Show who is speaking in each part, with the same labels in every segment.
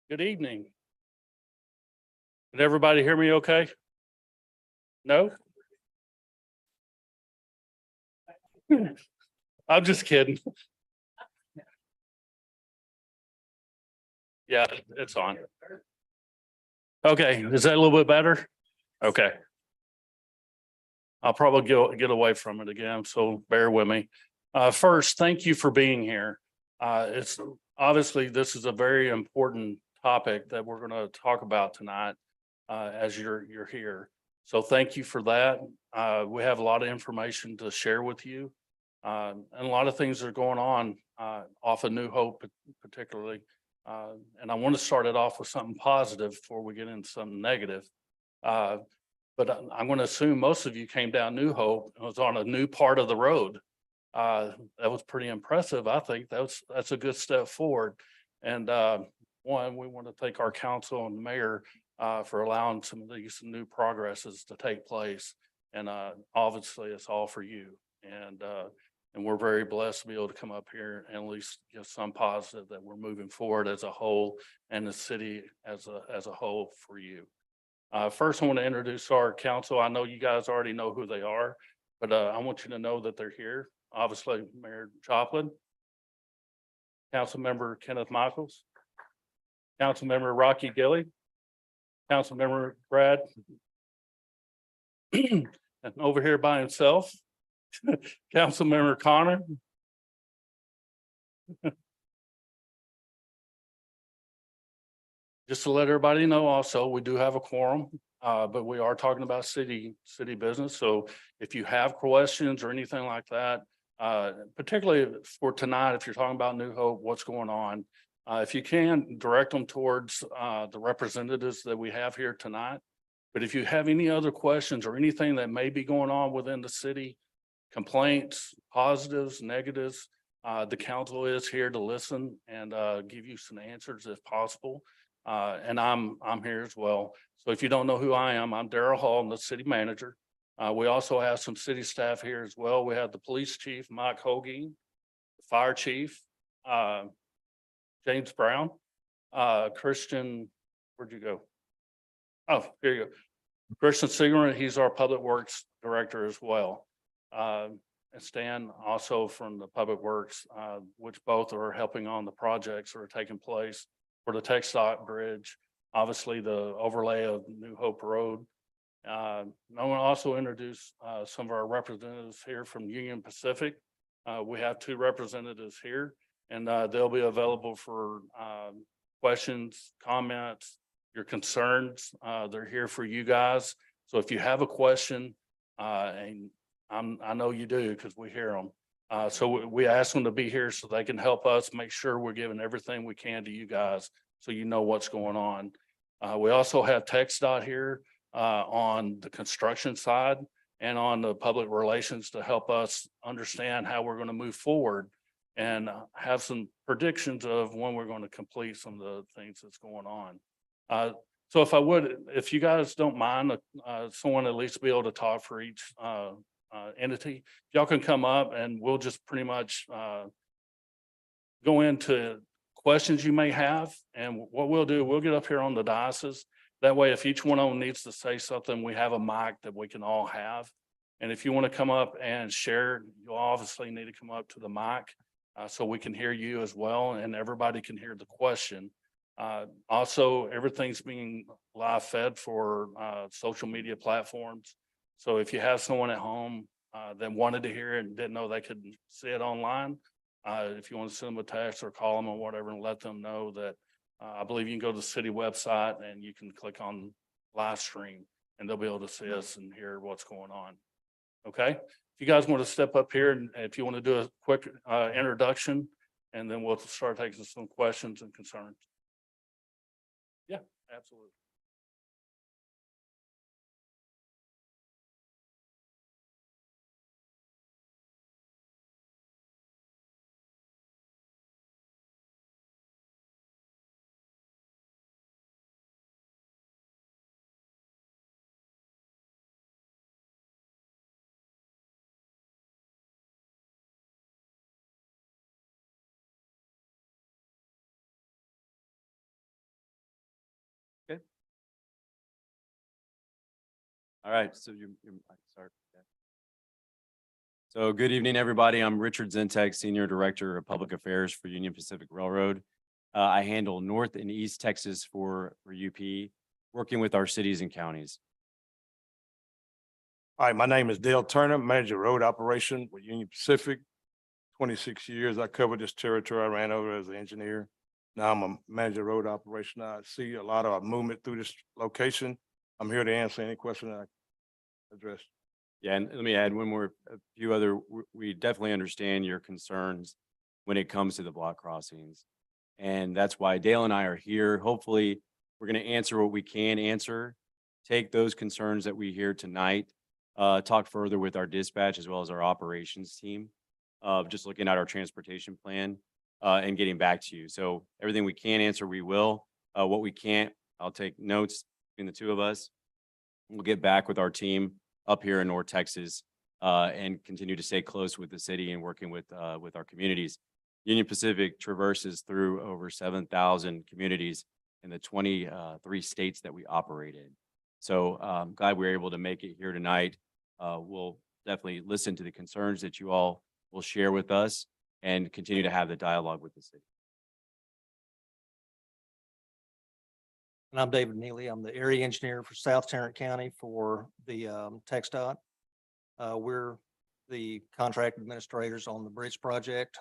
Speaker 1: Good evening. Did everybody hear me okay? No? I'm just kidding. Yeah, it's on. Okay, is that a little bit better? Okay. I'll probably get away from it again, so bear with me. First, thank you for being here. It's obviously this is a very important topic that we're going to talk about tonight as you're here. So thank you for that. We have a lot of information to share with you, and a lot of things are going on off of New Hope, particularly. And I want to start it off with something positive before we get into something negative. Uh, but I'm going to assume most of you came down New Hope and was on a new part of the road. That was pretty impressive. I think that's a good step forward. And one, we want to thank our council and mayor for allowing some of these new progresses to take place. And obviously, it's all for you. And we're very blessed to be able to come up here and at least give some positive that we're moving forward as a whole and the city as a whole for you. First, I want to introduce our council. I know you guys already know who they are, but I want you to know that they're here. Obviously, Mayor Joplin, Councilmember Kenneth Michaels, Councilmember Rocky Gilly, Councilmember Brad, and over here by himself, Councilmember Connor. Just to let everybody know also, we do have a quorum, but we are talking about city business. So if you have questions or anything like that, particularly for tonight, if you're talking about New Hope, what's going on, if you can direct them towards the representatives that we have here tonight. But if you have any other questions or anything that may be going on within the city, complaints, positives, negatives, the council is here to listen and give you some answers if possible. And I'm here as well. So if you don't know who I am, I'm Darrell Hall, I'm the city manager. We also have some city staff here as well. We have the police chief, Mike Holgeen, the fire chief, James Brown, Christian, where'd you go? Oh, here you go. Christian Sigerman, he's our public works director as well. And Stan also from the public works, which both are helping on the projects that are taking place for the TXDoT bridge, obviously the overlay of New Hope Road. I want to also introduce some of our representatives here from Union Pacific. We have two representatives here, and they'll be available for questions, comments, your concerns. They're here for you guys. So if you have a question, and I know you do because we hear them. So we ask them to be here so they can help us make sure we're giving everything we can to you guys so you know what's going on. We also have TXDoT here on the construction side and on the public relations to help us understand how we're going to move forward and have some predictions of when we're going to complete some of the things that's going on. So if you guys don't mind, someone at least be able to talk for each entity, y'all can come up and we'll just pretty much go into questions you may have. And what we'll do, we'll get up here on the dais. That way, if each one of them needs to say something, we have a mic that we can all have. And if you want to come up and share, you'll obviously need to come up to the mic so we can hear you as well and everybody can hear the question. Also, everything's being live fed for social media platforms. So if you have someone at home that wanted to hear it and didn't know they could see it online, if you want to send them a text or call them or whatever and let them know that I believe you can go to the city website and you can click on live stream and they'll be able to see us and hear what's going on. Okay. If you guys want to step up here and if you want to do a quick introduction, and then we'll start taking some questions and concerns. Yeah, absolutely.
Speaker 2: All right, so you're sorry. Yeah. So good evening, everybody. I'm Richard Zentek, Senior Director of Public Affairs for Union Pacific Railroad. I handle North and East Texas for UP, working with our cities and counties.
Speaker 3: Hi, my name is Dale Turner, Manager Road Operation with Union Pacific. 26 years, I covered this territory. I ran over as an engineer. Now I'm a Manager Road Operation. I see a lot of movement through this location. I'm here to answer any question I address.
Speaker 2: Yeah, and let me add a few other, we definitely understand your concerns when it comes to the block crossings. And that's why Dale and I are here. Hopefully, we're going to answer what we can answer, take those concerns that we hear tonight, talk further with our dispatch as well as our operations team, just looking at our transportation plan and getting back to you. So everything we can answer, we will. What we can't, I'll take notes between the two of us. We'll get back with our team up here in North Texas and continue to stay close with the city and working with our communities. Union Pacific traverses through over 7,000 communities in the 23 states that we operate in. So I'm glad we were able to make it here tonight. We'll definitely listen to the concerns that you all will share with us and continue to have the dialogue with the city.
Speaker 4: And I'm David Neely. I'm the area engineer for South Tarrant County for the TXDoT. We're the contract administrators on the bridge project.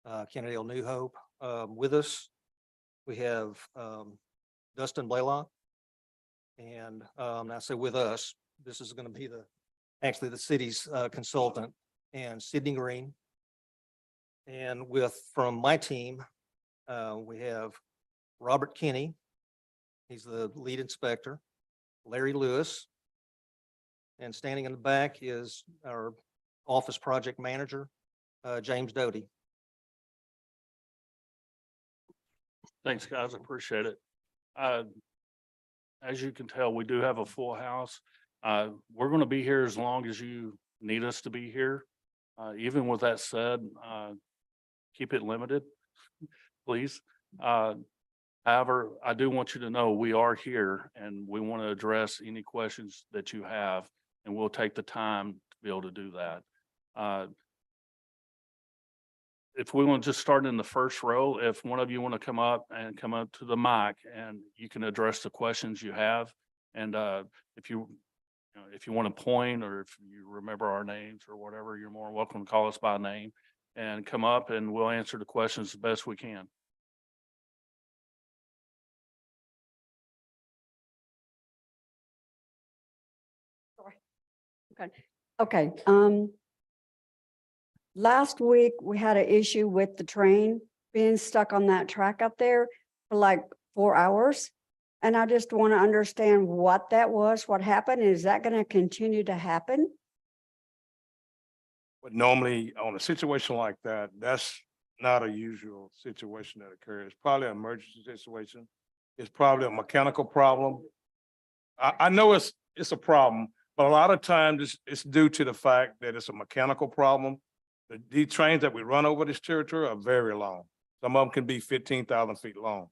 Speaker 4: Kennedale New Hope with us. We have Dustin Blaylock. And I say with us, this is going to be actually the city's consultant, and Sydney Green. And from my team, we have Robert Kinney. He's the lead inspector, Larry Lewis. And standing in the back is our office project manager, James Doty.
Speaker 1: Thanks, guys. I appreciate it. As you can tell, we do have a full house. We're going to be here as long as you need us to be here. Even with that said, keep it limited, please. However, I do want you to know we are here and we want to address any questions that you have, and we'll take the time to be able to do that. If we want to just start in the first row, if one of you want to come up to the mic and you can address the questions you have. And if you want to point, or if you remember our names or whatever, you're more welcome to call us by name and come up and we'll answer the questions the best we can.
Speaker 5: Okay. Last week we had an issue with the train being stuck on that track up there for like 4 hours. And I just want to understand what that was, what happened. Is that going to continue to happen?
Speaker 3: But normally on a situation like that, that's not a usual situation that occurs. Probably an emergency situation. It's probably a mechanical problem. I know it's a problem, but a lot of times it's due to the fact that it's a mechanical problem. These trains that we run over this territory are very long. Some of them can be 15,000 feet long.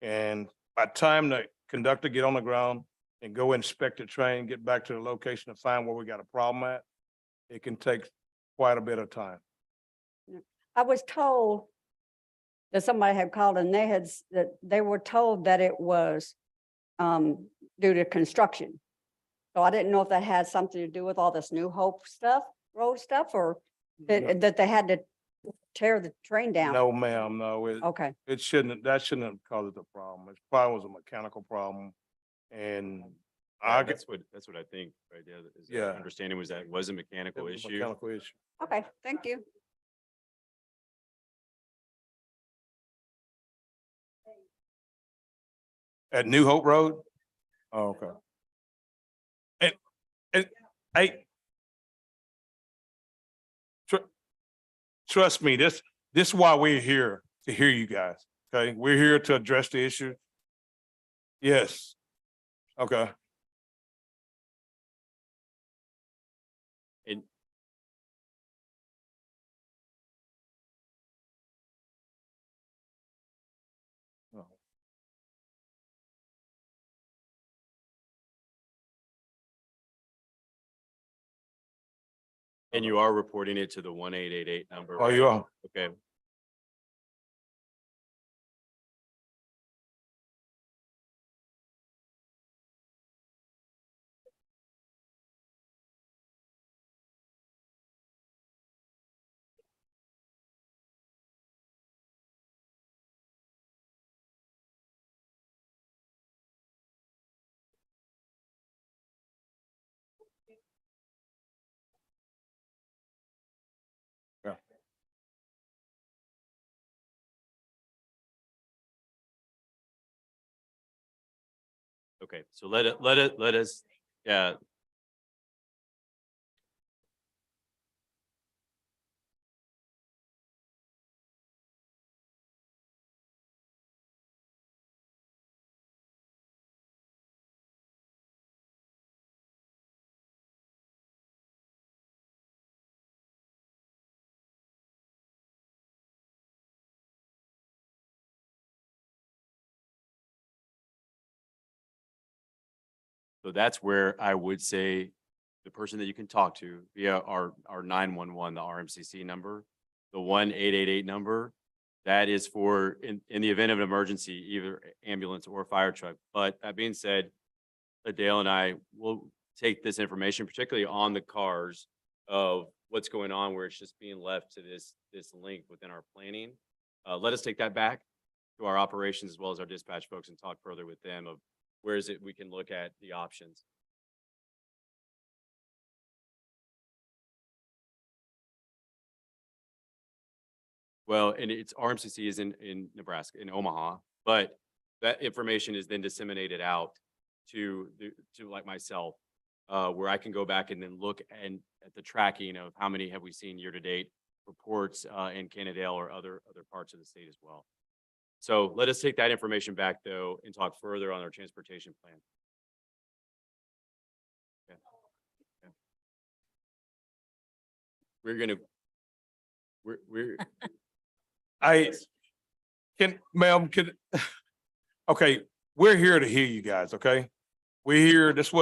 Speaker 3: And by the time the conductor get on the ground and go inspect the train, get back to the location and find where we got a problem at, it can take quite a bit of time.
Speaker 5: I was told that somebody had called and they were told that it was due to construction. So I didn't know if that had something to do with all this New Hope stuff, road stuff, or that they had to tear the train down.
Speaker 3: No, ma'am, no.
Speaker 5: Okay.
Speaker 3: That shouldn't have caused the problem. It probably was a mechanical problem. And
Speaker 2: Yeah, that's what I think, right?
Speaker 3: Yeah.
Speaker 2: Understanding was that it was a mechanical issue.
Speaker 3: Mechanical issue.
Speaker 5: Okay, thank you.
Speaker 3: At New Hope Road? Oh, okay. And hey, trust me, this is why we're here, to hear you guys. Okay, we're here to address the issue. Yes. Okay.
Speaker 2: And
Speaker 3: Oh.
Speaker 2: And you are reporting it to the 1888 number.
Speaker 3: Oh, you
Speaker 2: right?
Speaker 3: are?
Speaker 2: Okay.
Speaker 3: Yeah.
Speaker 2: Okay, so let us, yeah. So that's where I would say the person that you can talk to via our 911, the RMCC number, the 1888 number, that is for in the event of an emergency, either ambulance or fire truck. But that being said, Dale and I will take this information, particularly on the cars of what's going on where it's just being left to this link within our planning. Let us take that back to our operations as well as our dispatch folks and talk further with them of where is it we can look at the options. Well, and it's RMCC is in Nebraska, in Omaha, but that information is then disseminated out to like myself, where I can go back and then look at the tracking of how many have we seen year to date reports in Canadale or other parts of the state as well. So let us take that information back though and talk further on our transportation plan. Okay. Okay. We're
Speaker 3: Ma'am, okay, we're here to hear you guys, okay? We're here, this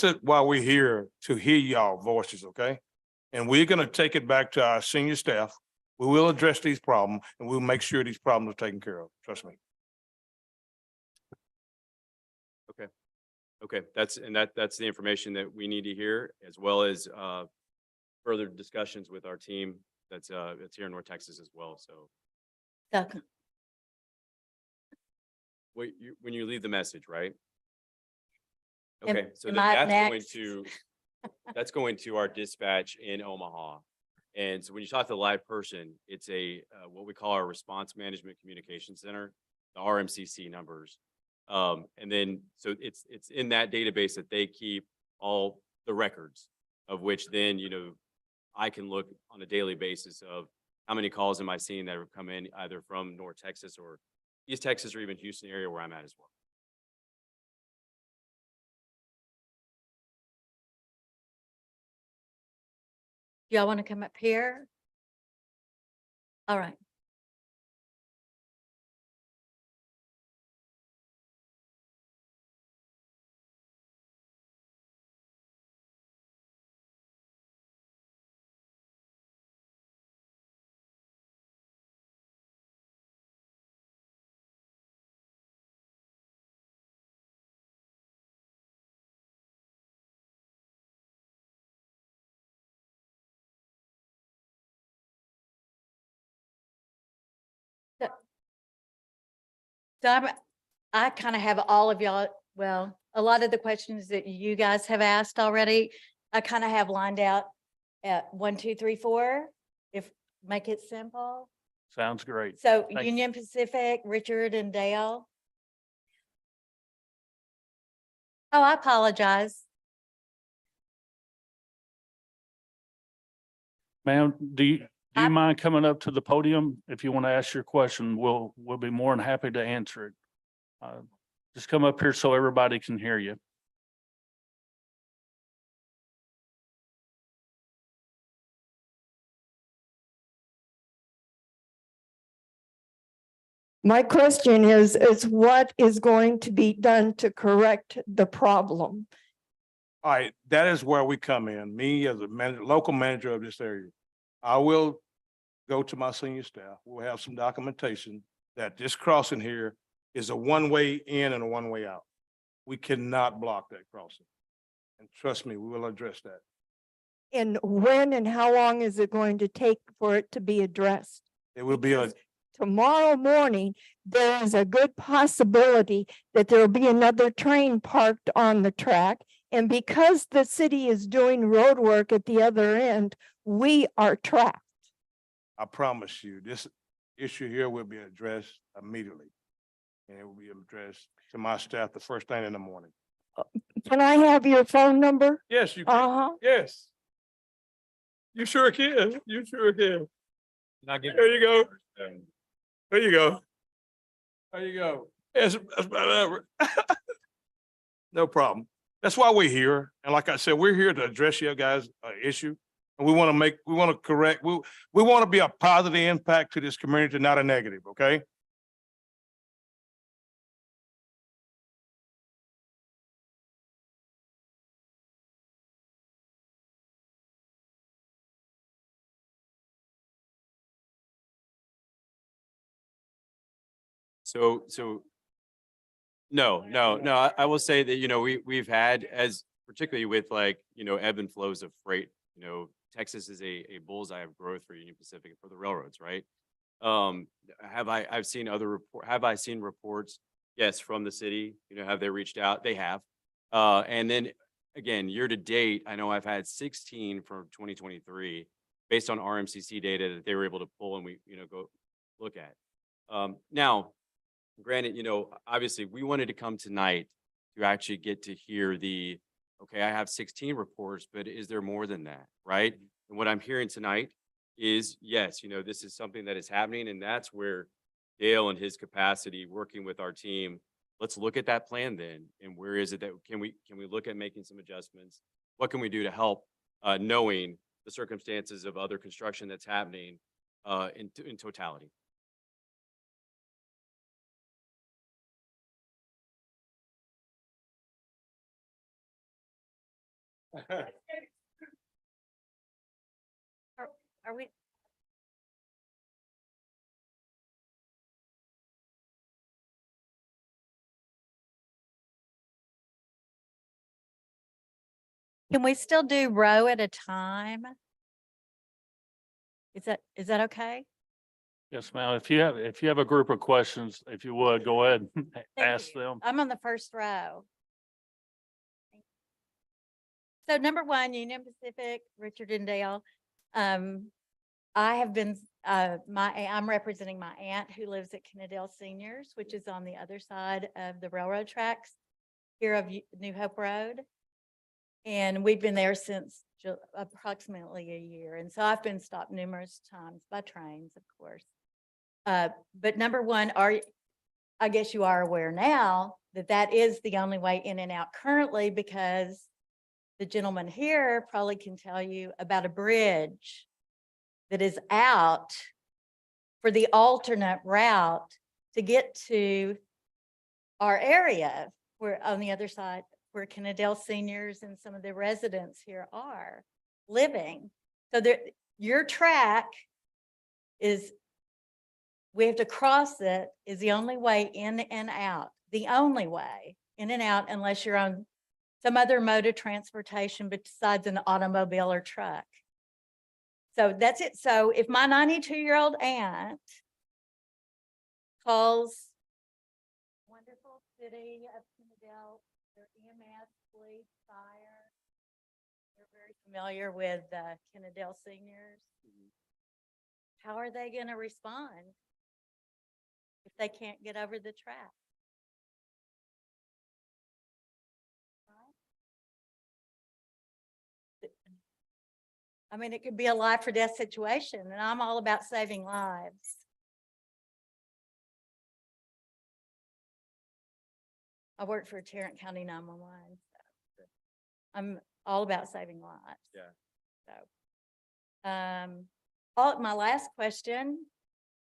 Speaker 3: is why we're here, to hear y'all voices, okay? And we're gonna take it back to our senior staff. We will address these problems and we'll make sure these problems are taken care of, trust me.
Speaker 2: okay. That's the information that we need to hear, as well as further discussions with our team that's here in North Texas as well. So when you leave the message, right? Okay, so
Speaker 6: am I
Speaker 2: that's going
Speaker 6: next?
Speaker 2: to that's going to our dispatch in Omaha. And so when you talk to the live person, it's what we call our Response Management Communication Center, the RMCC numbers. And then so it's in that database that they keep all the records, of which then I can look on a daily basis of how many calls am I seeing that have come in either from North Texas or East Texas or even Houston area where I'm at as well.
Speaker 6: Y'all want to come up here? All right. So I kind of have all of y'all, well, a lot of the questions that you guys have asked already, I kind of have lined out at 1, 2, 3, 4, make it simple.
Speaker 1: Sounds great.
Speaker 6: So
Speaker 1: Thank you.
Speaker 6: Union Pacific, Richard and Dale. Oh, I apologize.
Speaker 1: Ma'am, do you
Speaker 6: I-
Speaker 1: mind coming up to the podium? If you want to ask your question, we'll be more than happy to answer it. Just come up here so everybody can hear you.
Speaker 7: My question is what is going to be done to correct the problem?
Speaker 3: All right, that is where we come in. Me as a manager, local manager of this area. I will go to my senior staff. We'll have some documentation that this crossing here is a one-way in and a one-way out. We cannot block that crossing. And trust me, we will address that.
Speaker 7: And when and how long is it going to take for it to be addressed?
Speaker 3: It will be a,
Speaker 7: Because tomorrow morning, there is a good possibility that there will be another train parked on the track. And because the city is doing road work at the other end, we are trapped.
Speaker 3: I promise you, this issue here will be addressed immediately. And it will be addressed to my staff the first thing in the morning.
Speaker 7: Can I have your phone number?
Speaker 3: Yes, you can.
Speaker 7: Uh-huh.
Speaker 3: Yes. You sure can. You sure can. There you go. There you go. There you go. Yes, no problem. That's why we're here. And like I said, we're here to address your guys' issue. And we want to correct, we want to be a positive impact to this community, not a negative, okay?
Speaker 2: So no, I will say that, we've had as particularly with like, ebb and flows of freight, Texas is a bullseye of growth for Union Pacific and for the railroads, right? Have I seen reports? Yes, from the city, have they reached out? They have. And then again, year to date, I know I've had 16 from 2023 based on RMCC data that they were able to pull and we, go look at. Now, granted, obviously we wanted to come tonight to actually get to hear okay, I have 16 reports, but is there more than that, right? And what I'm hearing tonight is, yes, this is something that is happening, and that's where Dale and his capacity, working with our team, let's look at that plan then, and where is it that, can we look at making some adjustments? What can we do to help, knowing the circumstances of other construction that's happening in totality?
Speaker 6: Are we? Can we still do row at a time? Is that okay?
Speaker 1: Yes, ma'am. If you have a group of questions, if you would, go ahead and
Speaker 6: Thank
Speaker 1: ask
Speaker 6: you.
Speaker 1: them.
Speaker 6: I'm on the first row. So number one, Union Pacific, Richard and Dale. I have been, I'm representing my aunt who lives at Kennedale Seniors, which is on the other side of the railroad tracks here of New Hope Road. And we've been there since approximately a year. And so I've been stopped numerous times by trains, of course. But number one, I guess you are aware now that is the only way in and out currently, because the gentleman here probably can tell you about a bridge that is out for the alternate route to get to our area, where on the other side, where Kennedale Seniors and some of the residents here are living. So your track we have to cross it, is the only way in and out, the only way in and out, unless you're on some other mode of transportation besides an automobile or truck. So that's it. So if my 92-year-old aunt calls wonderful city of Kennedale, their EMS, police, fire, they're very familiar with Kennedale Seniors. How are they going to respond if they can't get over the track? I mean, it could be a life or death situation, and I'm all about saving lives. I work for Tarrant County 911. So I'm all about saving lives.
Speaker 2: Yeah.
Speaker 6: So, my last question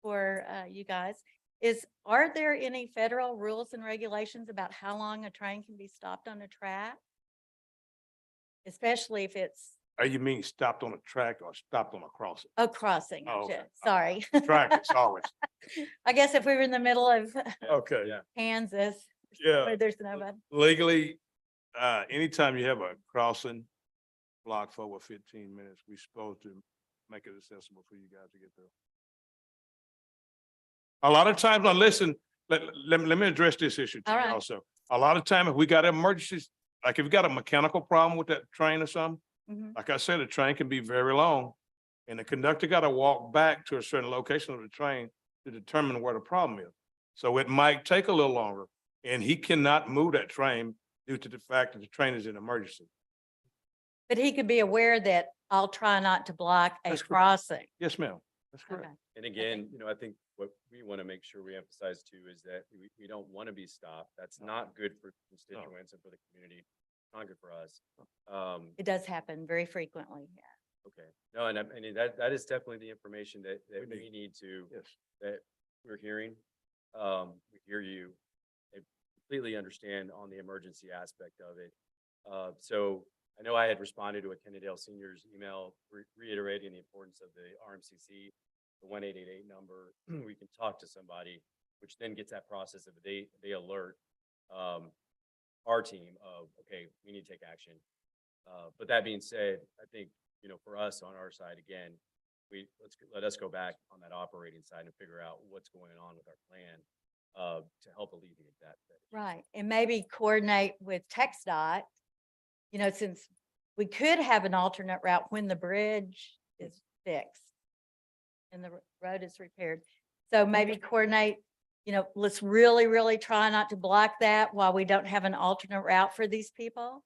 Speaker 6: for you guys is, are there any federal rules and regulations about how long a train can be stopped on a track? especially if it's
Speaker 3: You mean stopped on a track or stopped on a crossing?
Speaker 6: a crossing.
Speaker 3: Oh, okay.
Speaker 6: Sorry.
Speaker 3: Track is always,
Speaker 6: I guess if we were in the middle of
Speaker 3: okay.
Speaker 2: Yeah.
Speaker 6: Kansas,
Speaker 3: Yeah.
Speaker 6: where there's nobody.
Speaker 3: Legally, anytime you have a crossing blocked for over 15 minutes, we're supposed to make it accessible for you guys to get there. A lot of times, now listen, let me address this issue to
Speaker 6: All
Speaker 3: you
Speaker 6: right.
Speaker 3: also. A lot of time, if we got emergencies, like if you got a mechanical problem with that train or something,
Speaker 6: Mhm.
Speaker 3: like I said, the train can be very long. And the conductor got to walk back to a certain location of the train to determine where the problem is. So it might take a little longer, and he cannot move that train due to the fact that the train is in emergency.
Speaker 6: But he could be aware that I'll try not to block a
Speaker 3: That's correct.
Speaker 6: crossing.
Speaker 3: Yes, ma'am. That's correct.
Speaker 6: Okay.
Speaker 2: And again, I think what we want to make sure we emphasize too is that we don't want to be stopped. That's not good for constituents and for the community, not good for us.
Speaker 6: It does happen very frequently. Yeah.
Speaker 2: Okay, no, and I mean, that is definitely the information that
Speaker 3: We
Speaker 2: we need to,
Speaker 3: Yes.
Speaker 2: that we're hearing. We hear you. I completely understand on the emergency aspect of it. So I know I had responded to a Kennedale Senior's email reiterating the importance of the RMCC, the 1888 number. We can talk to somebody, which then gets that process of they alert our team of, okay, we need to take action. But that being said, I think, for us on our side, again, let us go back on that operating side and figure out what's going on with our plan to help alleviate that.
Speaker 6: Right. And maybe coordinate with TXDOT, since we could have an alternate route when the bridge is fixed and the road is repaired. So maybe coordinate, let's really, really try not to block that while we don't have an alternate route for these people.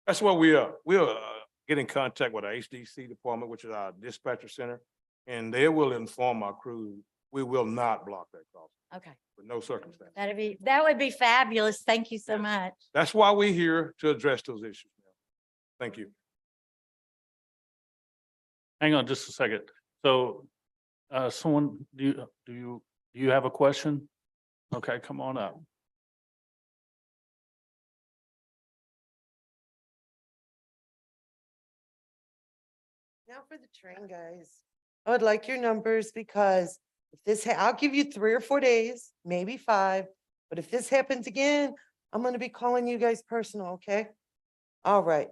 Speaker 3: That's what we are. We'll get in contact with our HDC department, which is our dispatcher center, and they will inform our crew. We will not block that crossing
Speaker 6: Okay.
Speaker 3: with no circumstance.
Speaker 6: That would be fabulous. Thank you so much.
Speaker 3: That's why we're here to address those issues. Thank you.
Speaker 1: Hang on just a second. So, someone, do you have a question? Okay, come on up.
Speaker 8: Now for the train, guys. I would like your numbers because if this, I'll give you 3 or 4 days, maybe 5. But if this happens again, I'm gonna be calling you guys personal, okay? All right.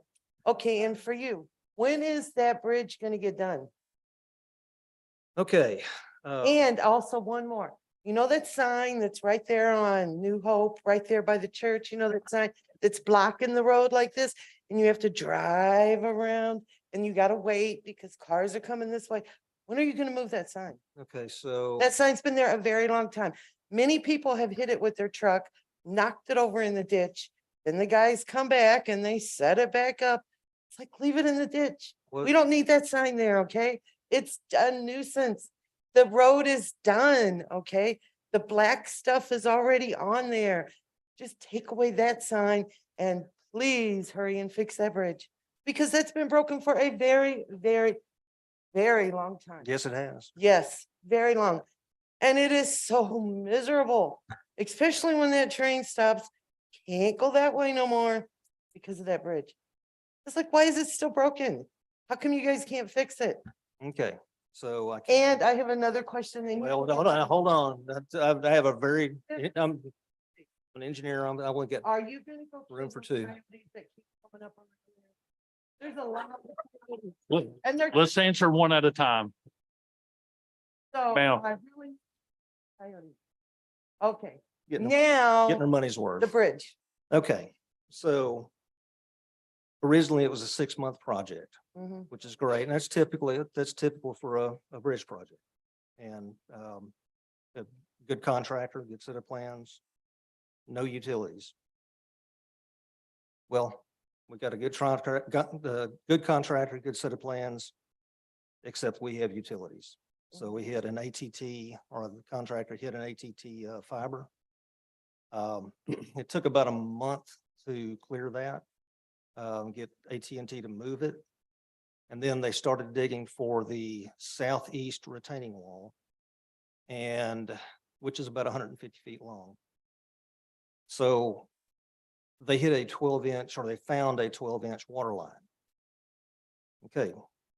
Speaker 8: Okay, and for you, when is that bridge gonna get done?
Speaker 4: Okay.
Speaker 8: And also one more, that sign that's right there on New Hope, right there by the church, that sign that's blocking the road like this? And you have to drive around and you gotta wait because cars are coming this way. When are you gonna move that sign?
Speaker 4: Okay, so.
Speaker 8: That sign's been there a very long time. Many people have hit it with their truck, knocked it over in the ditch. Then the guys come back and they set it back up. It's like, leave it in the ditch.
Speaker 4: What-
Speaker 8: We don't need that sign there, okay? It's a nuisance. The road is done, okay? The black stuff is already on there. Just take away that sign and please hurry and fix that bridge. Because that's been broken for a very, very, very long time.
Speaker 4: Yes, it has.
Speaker 8: Yes, very long. And it is so miserable, especially when that train stops. Can't go that way no more because of that bridge. It's like, why is it still broken? How come you guys can't fix it?
Speaker 4: Okay, so.
Speaker 8: And I have another question. and you-
Speaker 4: Well, hold on. I have a very, I'm an engineer. I want to get,
Speaker 8: Are you gonna go?
Speaker 4: Room
Speaker 8: through
Speaker 4: for
Speaker 8: those
Speaker 4: 2.
Speaker 8: priorities that keep coming up on the list? There's a lot.
Speaker 1: Let-
Speaker 8: And they're.
Speaker 1: Let's answer one at a time.
Speaker 8: So
Speaker 1: ma'am.
Speaker 8: I really. Okay,
Speaker 4: getting
Speaker 8: now,
Speaker 4: our money's worth.
Speaker 8: the bridge.
Speaker 4: Okay, so originally it was a 6-month project,
Speaker 8: Mhm.
Speaker 4: which is great. And that's typical for a bridge project. And a good contractor, good set of plans, no utilities. Well, we got a good contract, good contractor, good set of plans, except we have utilities. So we hit an ATT, or the contractor hit an ATT fiber. It took about a month to clear that, get AT&T to move it. And then they started digging for the southeast retaining wall, and which is about 150 feet long. So they hit a 12-inch, or they found a 12-inch water line. Okay,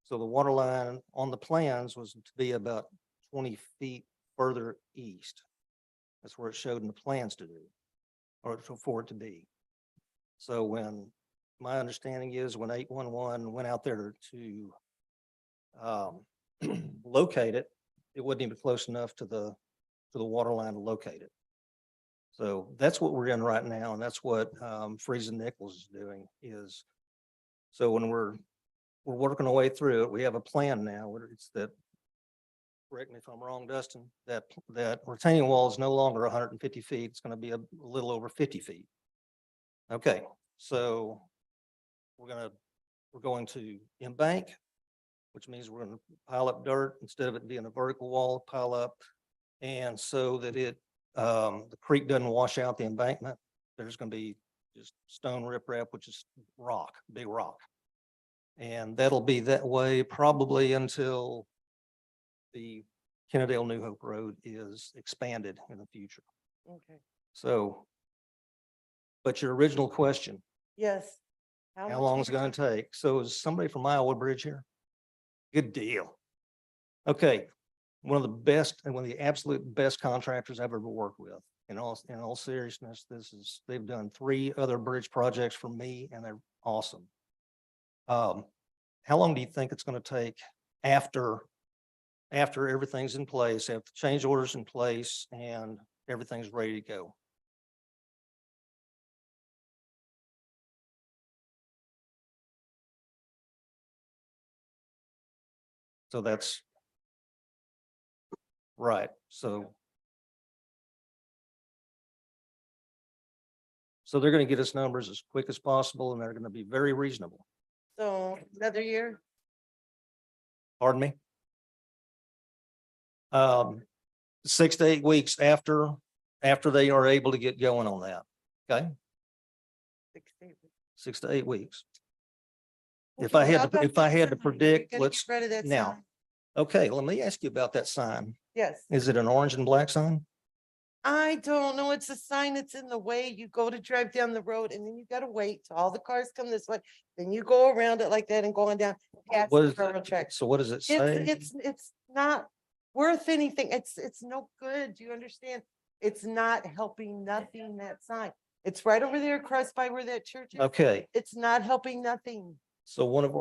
Speaker 4: so the water line on the plans was to be about 20 feet further east. That's where it showed in the plans to do, or for it to be. So when, my understanding is when 811 went out there to locate it, it wasn't even close enough to the water line to locate it. So that's what we're in right now, and that's what Friesen Nichols is doing is, so when we're working our way through it, we have a plan now, whether it's that, correct me if I'm wrong, Dustin, that retaining wall is no longer 150 feet, it's gonna be a little over 50 feet. Okay, so we're going to embank, which means we're gonna pile up dirt instead of it being a vertical wall, pile up. And so that the creek doesn't wash out the embankment, there's gonna be just stone riprap, which is rock, big rock. And that'll be that way probably until the Kennedale New Hope Road is expanded in the future.
Speaker 8: Okay,
Speaker 4: So, but your original question,
Speaker 8: yes.
Speaker 4: how
Speaker 8: much
Speaker 4: long is it
Speaker 8: more?
Speaker 4: gonna take? So is somebody from Iowa Bridge here? Good deal. Okay, one of the best and one of the absolute best contractors I've ever worked with. In all seriousness, they've done 3 other bridge projects for me and they're awesome. How long do you think it's gonna take after everything's in place, after the change orders in place and everything's ready to go? So that's right. So they're going to get us numbers as quick as possible and they're going to be very reasonable.
Speaker 8: So another year?
Speaker 4: Pardon me? 6 to 8 weeks after they are able to get going on that. Okay,
Speaker 8: 6 to 8 weeks.
Speaker 4: 6 to 8 weeks. If
Speaker 8: Okay,
Speaker 4: I
Speaker 8: how
Speaker 4: had to,
Speaker 8: about
Speaker 4: if I
Speaker 8: the
Speaker 4: had to
Speaker 8: sign? Are you
Speaker 4: predict,
Speaker 8: gonna
Speaker 4: let's,
Speaker 8: get rid of that
Speaker 4: now,
Speaker 8: sign?
Speaker 4: okay, let me ask you about that sign.
Speaker 8: Yes.
Speaker 4: Is it an orange and black sign?
Speaker 8: I don't know. It's a sign that's in the way. You go to drive down the road and then you gotta wait till all the cars come this way. Then you go around it like that and going down past
Speaker 4: What
Speaker 8: the
Speaker 4: is,
Speaker 8: railroad tracks.
Speaker 4: so what does it say?
Speaker 8: It's not worth anything. It's no good. Do you understand? It's not helping nothing, that sign. It's right over there across by where that church is.
Speaker 4: Okay,
Speaker 8: It's not helping nothing.
Speaker 4: so one of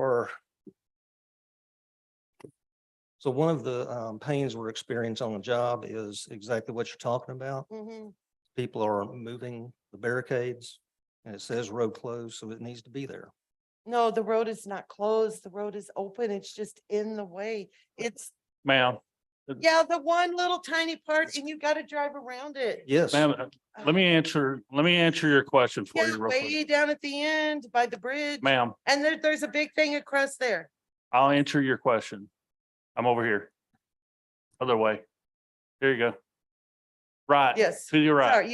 Speaker 4: the pains we're experiencing on the job is exactly what you're talking about.
Speaker 8: Mhm.
Speaker 4: People are moving the barricades and it says road closed, so it needs to be there.
Speaker 8: No, the road is not closed. The road is open. It's just in the way. It's,
Speaker 1: Ma'am,
Speaker 8: yeah, the one little tiny part and you gotta drive around it.
Speaker 4: Yes,
Speaker 1: ma'am, let me answer your question for
Speaker 8: Yeah,
Speaker 1: you real quick.
Speaker 8: way down at the end by the bridge.
Speaker 1: Ma'am,
Speaker 8: And there's a big thing across there.
Speaker 1: I'll answer your question. I'm over here. Other way. Here you go. Right.
Speaker 8: Yes.
Speaker 1: To your right.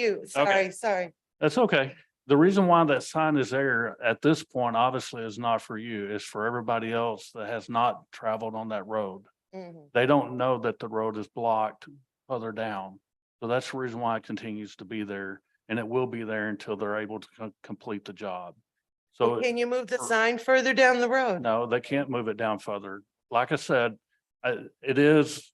Speaker 8: Sorry.
Speaker 1: That's okay. The reason why that sign is there at this point, obviously, is not for you. It's for everybody else that has not traveled on that road.
Speaker 8: Mhm.
Speaker 1: They don't know that the road is blocked further down. So that's the reason why it continues to be there, and it will be there until they're able to complete the job.
Speaker 8: Well,
Speaker 1: So
Speaker 8: can you move the
Speaker 1: for-
Speaker 8: sign further down the road?
Speaker 1: no, they can't move it down further. Like I said, it is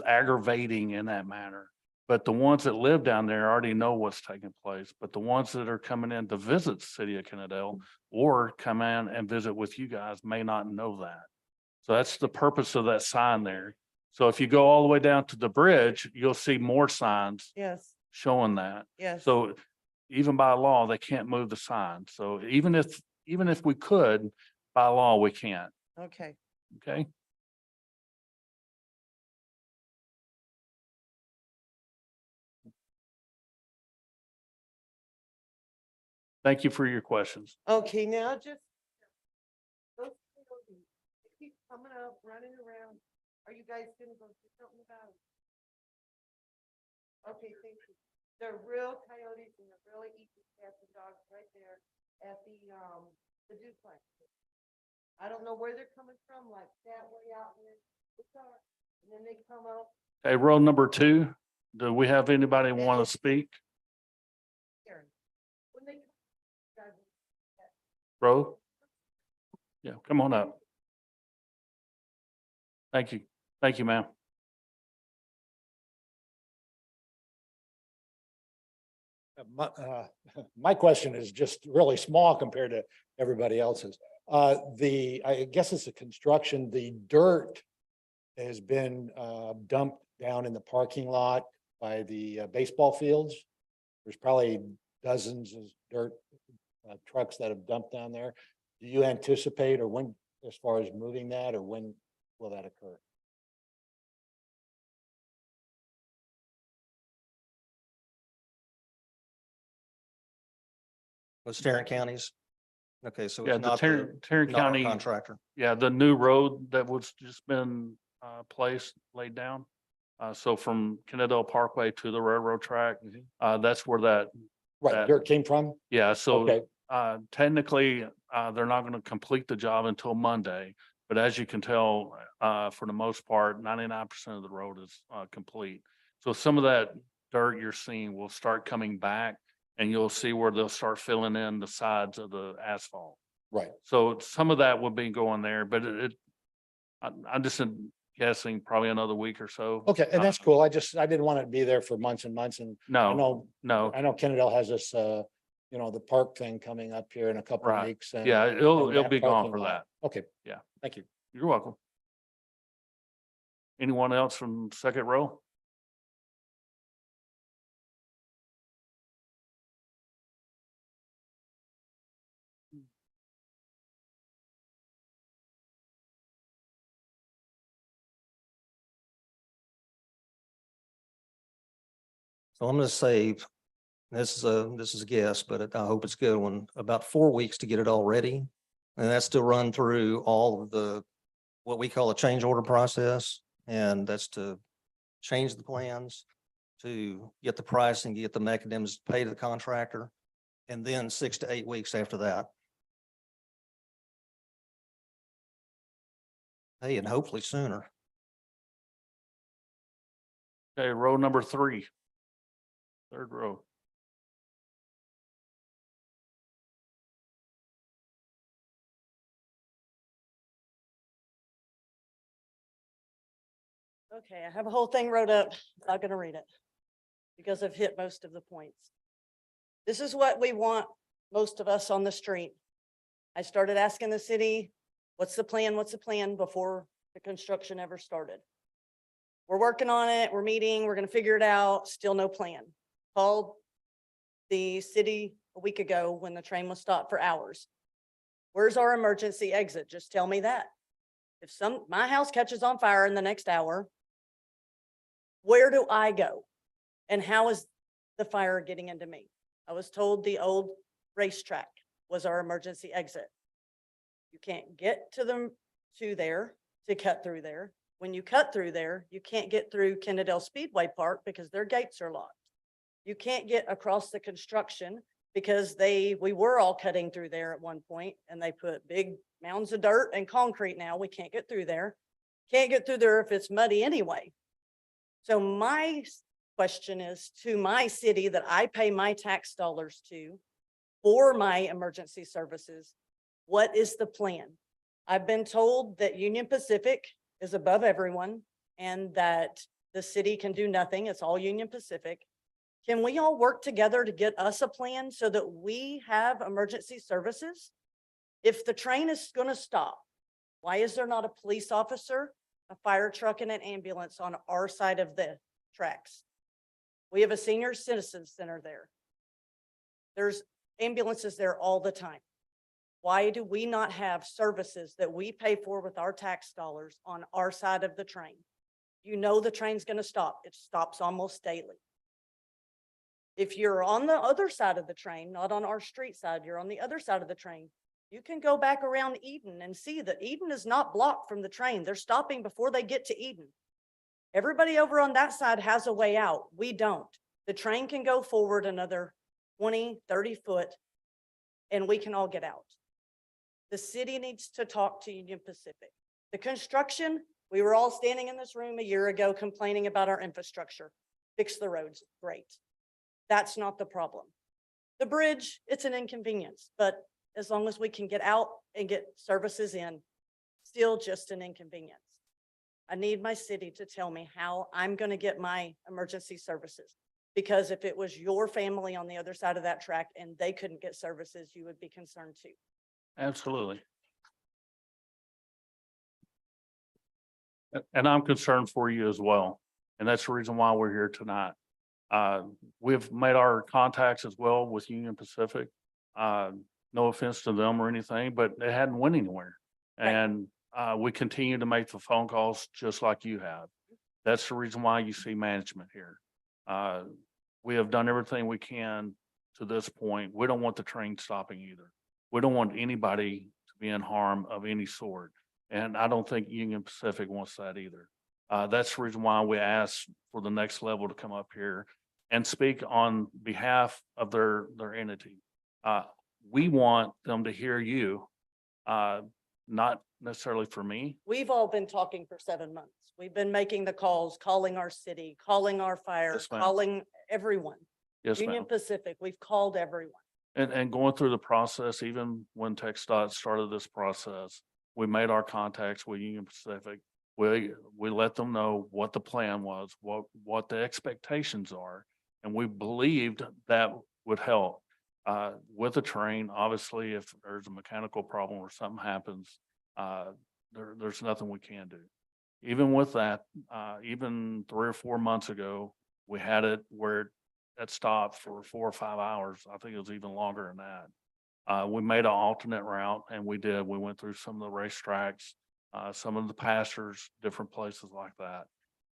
Speaker 1: aggravating in that manner. But the ones that live down there already know what's taking place. But the ones that are coming in to visit the city of Kennedale or come in and visit with you guys may not know that. So that's the purpose of that sign there. So if you go all the way down to the bridge, you'll see more signs
Speaker 8: Yes,
Speaker 1: showing that.
Speaker 8: yes.
Speaker 1: So even by law, they can't move the sign. So even if we could, by law, we can't.
Speaker 8: Okay.
Speaker 1: Okay? Thank you for your questions.
Speaker 8: Okay, now just. those coyotes, they keep coming up, running around. Are you guys gonna go do something about it? Okay, thank you. They're real coyotes and they're really eating cats and dogs right there at the duplex. I don't know where they're coming from, like that way out here. And then they come up
Speaker 1: Okay, row number 2, do we have anybody want to speak?
Speaker 8: here. When they
Speaker 1: Bro? Yeah, come on up. Thank you. Thank you, ma'am.
Speaker 9: My question is just really small compared to everybody else's. I guess it's the construction, the dirt has been dumped down in the parking lot by the baseball fields. There's probably dozens of dirt trucks that have dumped down there. Do you anticipate, or when, as far as moving that, or when will that occur?
Speaker 4: With Tarrant counties. Okay, so
Speaker 1: Yeah,
Speaker 4: it's
Speaker 1: the
Speaker 4: not
Speaker 1: Tarrant
Speaker 4: not our
Speaker 1: County,
Speaker 4: contractor.
Speaker 1: yeah, the new road that was just been placed, laid down. So from Kennedale Parkway to the railroad track, that's where that,
Speaker 9: Right,
Speaker 1: That-
Speaker 9: dirt came from?
Speaker 1: yeah, so
Speaker 9: Okay,
Speaker 1: technically, they're not gonna complete the job until Monday. But as you can tell, for the most part, 99% of the road is complete. So some of that dirt you're seeing will start coming back, and you'll see where they'll start filling in the sides of the asphalt.
Speaker 9: right.
Speaker 1: So some of that will be going there, but I'm just guessing probably another week or so.
Speaker 9: Okay, and that's cool. I didn't want it to be there for months and months, and I
Speaker 1: No,
Speaker 9: know,
Speaker 1: no,
Speaker 9: Kennedale has this, the park thing coming up here in a couple of
Speaker 1: Right.
Speaker 9: weeks. And
Speaker 1: yeah, it'll
Speaker 9: that
Speaker 1: be gone
Speaker 9: parking
Speaker 1: for
Speaker 9: lot.
Speaker 1: that.
Speaker 9: Okay.
Speaker 1: Yeah.
Speaker 9: Thank you.
Speaker 1: You're welcome. Anyone else from second row?
Speaker 4: So I'm gonna say, this is a guess, but I hope it's a good one, about 4 weeks to get it all ready. And that's to run through all of the, what we call a change order process. And that's to change the plans, to get the pricing, get the mechanisms to pay to the contractor. And then 6 to 8 weeks after that. Hey, and hopefully sooner.
Speaker 1: Okay, row number 3. Third row.
Speaker 10: Okay, I have a whole thing wrote up. Not gonna read it because I've hit most of the points. This is what we want, most of us on the street. I started asking the city, what's the plan? What's the plan before the construction ever started? We're working on it. We're meeting. We're gonna figure it out. Still no plan. Called the city a week ago when the train was stopped for hours. Where's our emergency exit? Just tell me that. If my house catches on fire in the next hour, where do I go? And how is the fire getting into me? I was told the old racetrack was our emergency exit. You can't get to there to cut through there. When you cut through there, you can't get through Kennedale Speedway Park because their gates are locked. You can't get across the construction because we were all cutting through there at one point and they put big mounds of dirt and concrete now. We can't get through there. Can't get through there if it's muddy anyway. So my question is to my city that I pay my tax dollars to for my emergency services, what is the plan? I've been told that Union Pacific is above everyone and that the city can do nothing. It's all Union Pacific. Can we all work together to get us a plan so that we have emergency services? If the train is going to stop, why is there not a police officer, a fire truck, and an ambulance on our side of the tracks? We have a senior citizen center there. There's ambulances there all the time. Why do we not have services that we pay for with our tax dollars on our side of the train? You know the train's going to stop. It stops almost daily. If you're on the other side of the train, not on our street side, you're on the other side of the train, you can go back around Eden and see that Eden is not blocked from the train. They're stopping before they get to Eden. Everybody over on that side has a way out. We don't. The train can go forward another 20, 30 foot and we can all get out. The city needs to talk to Union Pacific. The construction, we were all standing in this room a year ago complaining about our infrastructure. Fix the roads, great. That's not the problem. The bridge, it's an inconvenience, but as long as we can get out and get services in, still just an inconvenience. I need my city to tell me how I'm going to get my emergency services. Because if it was your family on the other side of that track and they couldn't get services, you would be concerned too.
Speaker 1: Absolutely. And I'm concerned for you as well. And that's the reason why we're here tonight. We've made our contacts as well with Union Pacific. No offense to them or anything, but they hadn't went anywhere.
Speaker 10: Right.
Speaker 1: And we continue to make the phone calls just like you have. That's the reason why you see management here. We have done everything we can to this point. We don't want the train stopping either. We don't want anybody to be in harm of any sort. And I don't think Union Pacific wants that either. That's the reason why we asked for the next level to come up here and speak on behalf of their entity. We want them to hear you, not necessarily for me.
Speaker 10: We've all been talking for 7 months. We've been making the calls, calling our city, calling our fire,
Speaker 1: Yes, ma'am.
Speaker 10: calling everyone.
Speaker 1: Yes,
Speaker 10: Union
Speaker 1: ma'am.
Speaker 10: Pacific, we've called everyone.
Speaker 1: And going through the process, even when TXDoT started this process, we made our contacts with Union Pacific. We let them know what the plan was, what the expectations are, and we believed that would help. With the train, obviously, if there's a mechanical problem or something happens, there's nothing we can do. Even with that, even 3 or 4 months ago, we had it where it stopped for 4 or 5 hours. I think it was even longer than that. We made an alternate route and we did. We went through some of the racetracks, some of the pastures, different places like that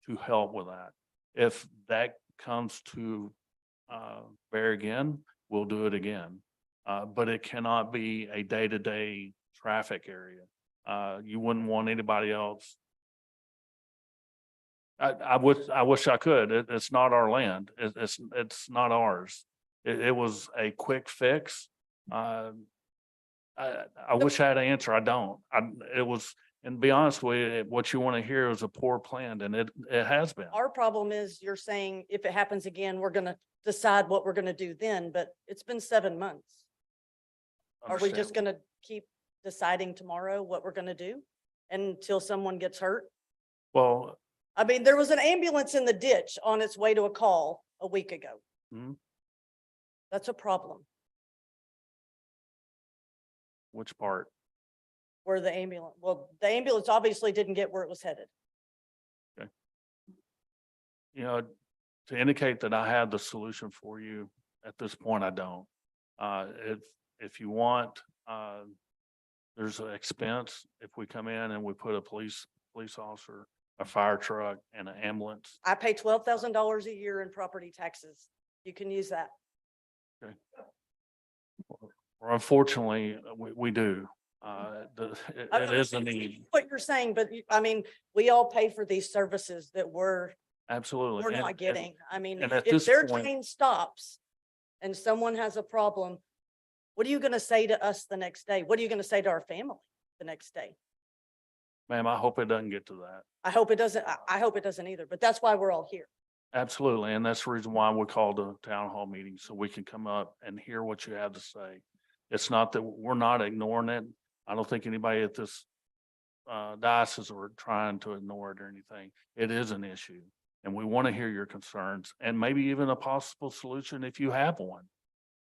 Speaker 1: to help with that. If that comes to bear again, we'll do it again. But it cannot be a day-to-day traffic area. You wouldn't want anybody else. I wish I could. It's not our land. It's not ours. It was a quick fix. I wish I had an answer. I don't. It was, and to be honest with you, what you want to hear is a poor plan, and it has been.
Speaker 10: Our problem is you're saying if it happens again, we're going to decide what we're going to do then, but it's been 7 months. Are we just
Speaker 1: Understandable.
Speaker 10: going to keep deciding tomorrow what we're going to do until someone gets hurt?
Speaker 1: Well,
Speaker 10: I mean, there was an ambulance in the ditch on its way to a call a week ago.
Speaker 1: mhm,
Speaker 10: That's a problem.
Speaker 1: which part?
Speaker 10: Where the ambulance obviously didn't get where it was headed.
Speaker 1: You know, to indicate that I have the solution for you at this point, I don't. If you want, there's an expense if we come in and we put a police officer, a fire truck and an ambulance.
Speaker 10: I pay $12,000 a year in property taxes. You can use that.
Speaker 1: Or unfortunately, we do. It is a need.
Speaker 10: What you're saying, but I mean, we all pay for these services that we're
Speaker 1: Absolutely.
Speaker 10: not getting. I mean,
Speaker 1: and at
Speaker 10: if
Speaker 1: this
Speaker 10: their
Speaker 1: point-
Speaker 10: train stops and someone has a problem, what are you going to say to us the next day? What are you going to say to our family the next day?
Speaker 1: Ma'am, I hope it doesn't get to that.
Speaker 10: I hope it doesn't. I hope it doesn't either, but that's why we're all here.
Speaker 1: Absolutely. And that's the reason why we called a town hall meeting, so we can come up and hear what you have to say. It's not that we're not ignoring it. I don't think anybody at this diocese are trying to ignore it or anything. It is an issue. And we want to hear your concerns and maybe even a possible solution if you have one.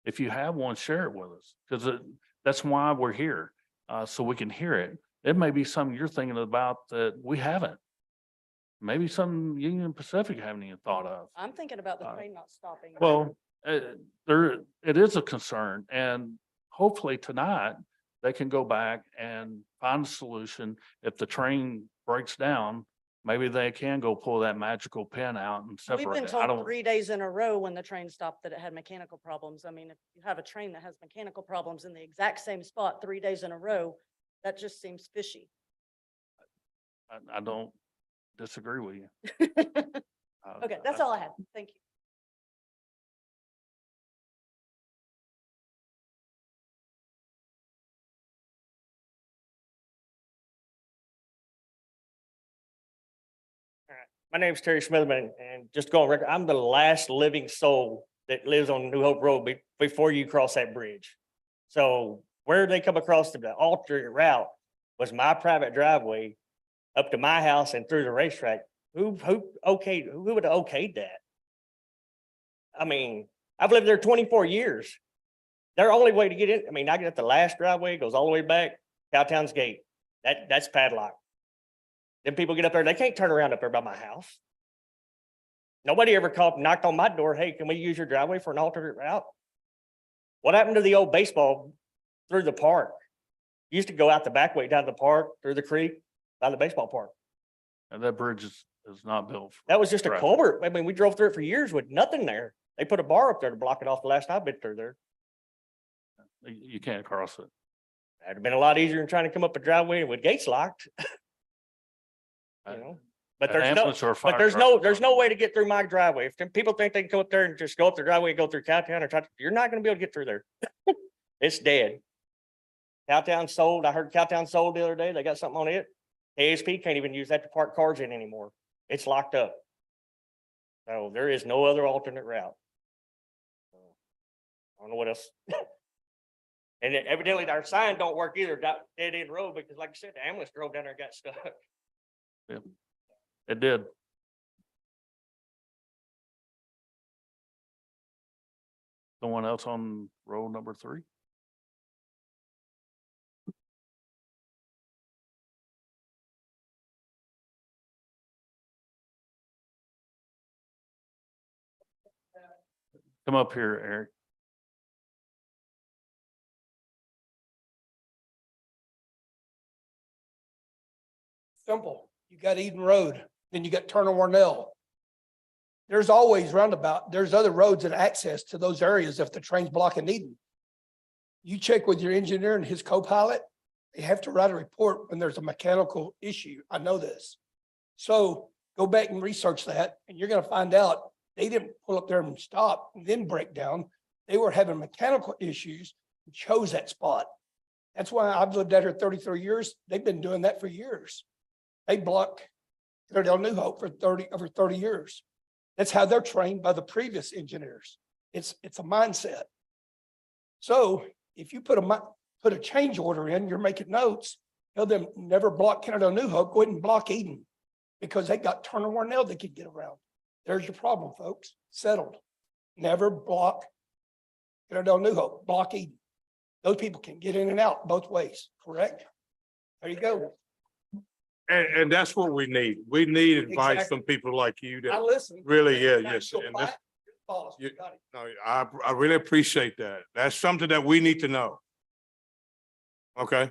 Speaker 1: If you have one, share it with us, because that's why we're here, so we can hear it. It may be something you're thinking about that we haven't. Maybe some Union Pacific haven't even thought of.
Speaker 10: I'm thinking about the train not stopping.
Speaker 1: Well, it is a concern, and hopefully tonight they can go back and find a solution. If the train breaks down, maybe they can go pull that magical pin out and
Speaker 10: We've
Speaker 1: separate
Speaker 10: been
Speaker 1: it. I
Speaker 10: told
Speaker 1: don't,
Speaker 10: 3 days in a row when the train stopped that it had mechanical problems. I mean, if you have a train that has mechanical problems in the exact same spot 3 days in a row, that just seems fishy.
Speaker 1: I don't disagree with you.
Speaker 10: Okay, that's all I had. Thank you.
Speaker 11: My name is Terry Smithman, and just to go on record, I'm the last living soul that lives on New Hope Road before you cross that bridge. So where they come across the alternate route was my private driveway up to my house and through the racetrack. Who would have okayed that? I mean, I've lived there 24 years. Their only way to get in, I mean, I get at the last driveway, it goes all the way back, Cowtown's gate. That's padlocked. Then people get up there, they can't turn around up there by my house. Nobody ever knocked on my door, hey, can we use your driveway for an alternate route? What happened to the old baseball through the park? Used to go out the back way down to the park, through the creek, by the baseball park.
Speaker 1: And that bridge is not built. for
Speaker 11: That was just a
Speaker 1: traffic.
Speaker 11: culvert. I mean, we drove through it for years with nothing there. They put a bar up there to block it off the last I've been through there.
Speaker 1: You can't cross it.
Speaker 11: That'd have been a lot easier than trying to come up a driveway with gates locked. You know, but
Speaker 1: An
Speaker 11: there's no,
Speaker 1: ambulance or a fire
Speaker 11: but there's
Speaker 1: truck
Speaker 11: no
Speaker 1: is not-
Speaker 11: way to get through my driveway. If them people think they can come up there and just go up their driveway and go through Cowtown or try to, you're not gonna be able to get through there. It's dead. Cowtown sold. I heard Cowtown sold the other day. They got something on it. ASP can't even use that to park cars in anymore. It's locked up. So there is no other alternate route. I don't know what else. And then evidently our sign don't work either, dead end road, because like I said, the ambulance drove down there and got stuck.
Speaker 1: It did. Someone else on road number 3? Come up here, Eric.
Speaker 12: Simple. You got Eden Road, then you got Turner Warnell. There's always roundabout. There's other roads and access to those areas if the train's blocking Eden. You check with your engineer and his co-pilot, they have to write a report when there's a mechanical issue. I know this. So go back and research that and you're gonna find out they didn't pull up there and stop and then break down. They were having mechanical issues and chose that spot. That's why I've lived out here 33 years. They've been doing that for years. They block Citadel New Hope for over 30 years. That's how they're trained by the previous engineers. It's a mindset. So if you put a change order in, you're making notes, tell them never block Citadel New Hope, go ahead and block Eden because they got Turner Warnell they could get around. There's your problem, folks. Settled. Never block Citadel New Hope, block Eden. Those people can get in and out both ways, correct? There you go.
Speaker 3: And that's what we need. We need advice
Speaker 12: Exactly.
Speaker 3: from people like you
Speaker 12: I
Speaker 3: that
Speaker 12: listen.
Speaker 3: really, yeah,
Speaker 12: Now,
Speaker 3: yes.
Speaker 12: you're
Speaker 3: And this,
Speaker 12: quiet, boss,
Speaker 3: you-
Speaker 12: got it.
Speaker 3: no, I really appreciate that. That's something that we need to know. Okay,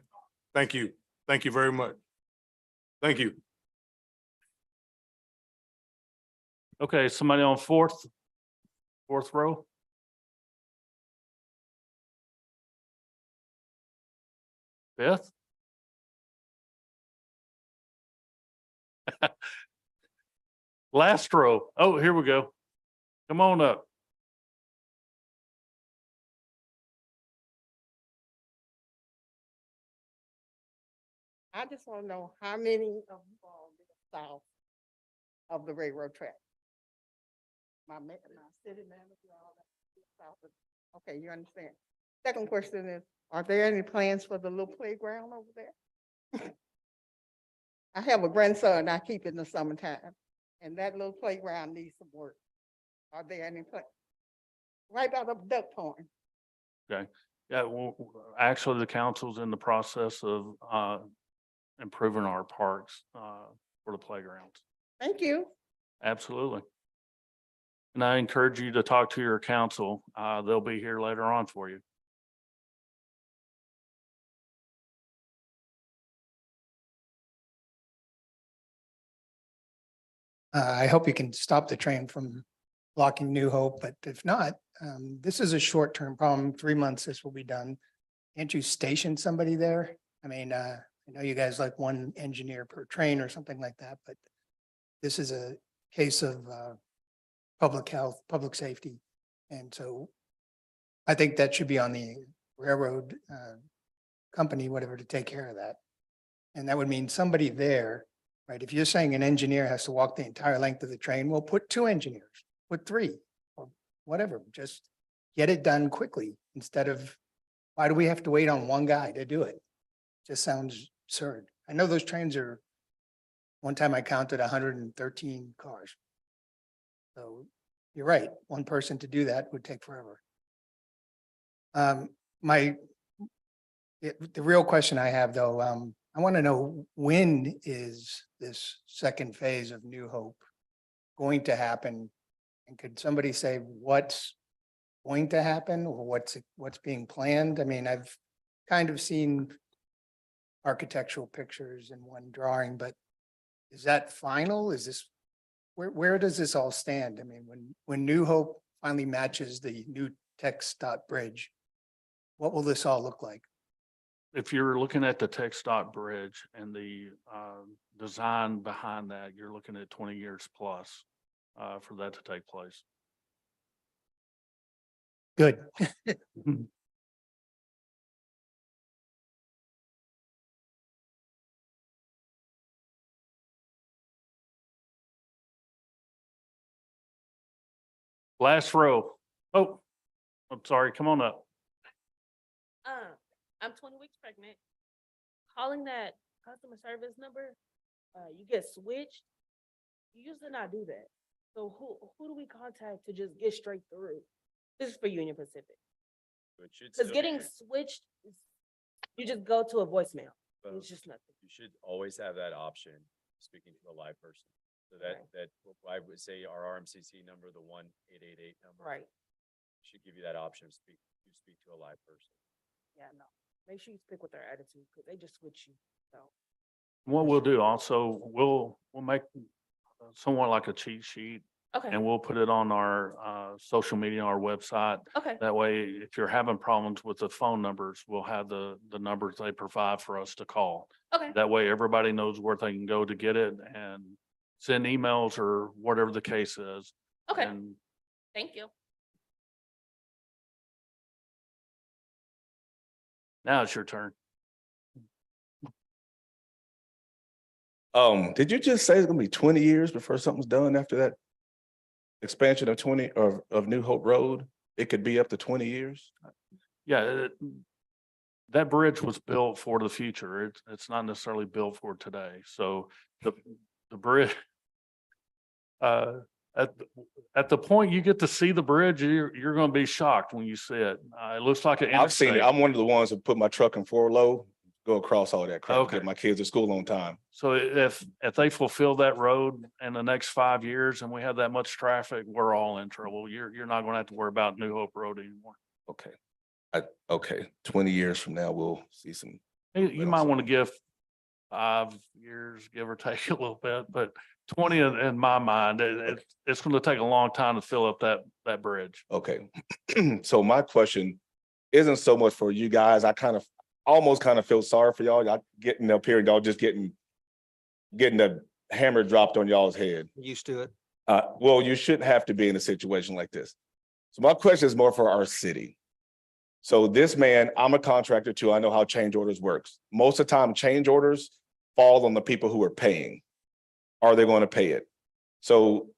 Speaker 3: thank you. Thank you very much. Thank you.
Speaker 1: Okay, somebody on fourth row? Fifth? Last row. Oh, here we go. Come on up.
Speaker 13: I just want to know how many of you all live south of the railroad track? My city manager, all that, south of- okay, you understand. Second question is, are there any plans for the little playground over there? I have a grandson I keep in the summertime, and that little playground needs some work. Are there any right by the duck pond?
Speaker 1: Okay. Yeah, well, actually, the council's in the process of improving our parks for the playgrounds.
Speaker 13: Thank you.
Speaker 1: Absolutely. And I encourage you to talk to your council. They'll be here later on for you.
Speaker 14: I hope you can stop the train from blocking New Hope, but if not, this is a short-term problem. 3 months, this will be done. Can't you station somebody there? I mean, I know you guys like one engineer per train or something like that, but this is a case of public health, public safety. And so I think that should be on the railroad company, whatever, to take care of that. And that would mean somebody there, right? If you're saying an engineer has to walk the entire length of the train, we'll put 2 engineers, put 3, or whatever, just get it done quickly instead of, why do we have to wait on one guy to do it? Just sounds absurd. I know those trains are, one time I counted 113 cars. So you're right, one person to do that would take forever. The real question I have though, I want to know, when is this second phase of New Hope going to happen? And could somebody say what's going to happen or what's being planned? I mean, I've kind of seen architectural pictures in one drawing, but is that final? Is this, where does this all stand? I mean, when New Hope finally matches the new TXDoT bridge, what will this all look like?
Speaker 1: If you're looking at the TXDoT bridge and the design behind that, you're looking at 20 years plus for that to take place.
Speaker 14: Good.
Speaker 1: Last row. Oh, I'm sorry. Come on up.
Speaker 15: I'm 20 weeks pregnant. Calling that customer service number, you get switched. You usually not do that. So who do we contact to just get straight through? This is for Union Pacific. Because getting switched, you just go to a voicemail. It's just nothing.
Speaker 2: You should always have that option, speaking to a live person. So that I would say our RMCC number, the 1-888 number.
Speaker 15: Right.
Speaker 2: Should give you that option to speak to a live person.
Speaker 15: Yeah, no. Make sure you speak with their attitude because they just switch you. So
Speaker 1: What we'll do also, we'll make somewhat like a cheat sheet
Speaker 15: okay.
Speaker 1: and we'll put it on our social media, our website.
Speaker 15: Okay.
Speaker 1: That way, if you're having problems with the phone numbers, we'll have the numbers they provide for us to call.
Speaker 15: Okay.
Speaker 1: That way, everybody knows where they can go to get it and send emails or whatever the case is.
Speaker 15: Okay.
Speaker 1: And
Speaker 15: Thank you.
Speaker 1: now it's your turn.
Speaker 16: Did you just say it's gonna be 20 years before something's done after that expansion of 20 of New Hope Road? It could be up to 20 years?
Speaker 1: Yeah, that bridge was built for the future. It's not necessarily built for today. So the bridge, at the point you get to see the bridge, you're going to be shocked when you see it. It looks like an
Speaker 16: I've seen it.
Speaker 1: interstate.
Speaker 16: I'm one of the ones who put my truck in 4 low, go across all that crap,
Speaker 1: Okay.
Speaker 16: get my kids to school on time.
Speaker 1: So if they fulfill that road in the next 5 years and we have that much traffic, we're all in trouble. You're not going to have to worry about New Hope Road anymore.
Speaker 16: Okay. Okay, 20 years from now, we'll see some.
Speaker 1: You might want to give 5 years, give or take a little bit, but 20 in my mind, it's going to take a long time to fill up that bridge.
Speaker 16: Okay. So my question isn't so much for you guys. I almost feel sorry for y'all. Y'all getting up here and y'all just getting the hammer dropped on y'all's head.
Speaker 4: Used to it.
Speaker 16: Well, you shouldn't have to be in a situation like this. So my question is more for our city. So this man, I'm a contractor too. I know how change orders works. Most of the time, change orders fall on the people who are paying. Are they going to pay it? So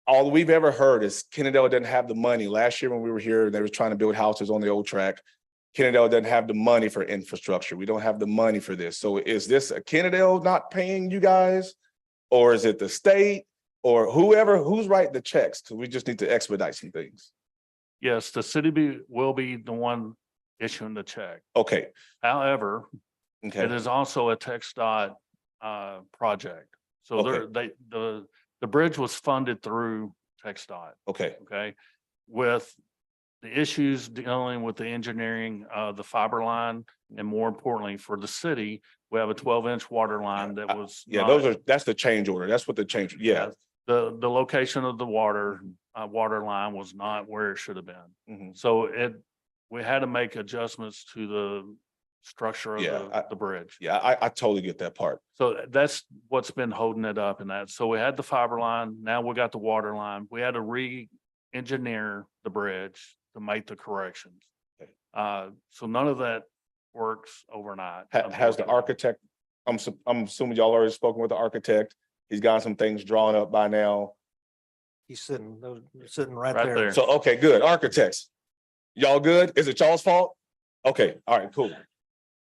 Speaker 16: all we've ever heard is Kennedale didn't have the money. Last year when we were here, they were trying to build houses on the old track. Kennedale doesn't have the money for infrastructure. We don't have the money for this. So is this a Kennedale not paying you guys? Or is it the state or who's writing the checks? Because we just need to expedite some things.
Speaker 1: Yes, the city will be the one issuing the check.
Speaker 16: Okay.
Speaker 1: However, it
Speaker 16: Okay.
Speaker 1: is also a TXDOT project. So
Speaker 16: Okay.
Speaker 1: the bridge was funded through TXDOT.
Speaker 16: Okay.
Speaker 1: Okay, with the issues dealing with the engineering of the fiber line, and more importantly, for the city, we have a 12-inch water line that was.
Speaker 16: Yeah, that's the change order. That's what the change. Yeah.
Speaker 1: The location of the water line was not where it should have been.
Speaker 16: Mhm.
Speaker 1: So we had to make adjustments to the structure of the bridge.
Speaker 16: Yeah, I totally get that part.
Speaker 1: So that's what's been holding it up in that. So we had the fiber line, now we got the water line. We had to re-engineer the bridge to make the corrections.
Speaker 16: Okay.
Speaker 1: So none of that works overnight.
Speaker 16: Has the architect, I'm assuming y'all already spoken with the architect. He's got some things drawn up by now.
Speaker 4: He's sitting, sitting right
Speaker 1: Right
Speaker 4: there.
Speaker 1: there.
Speaker 16: So, okay, good. Architects. Y'all good? Is it y'all's fault? Okay, all right, cool.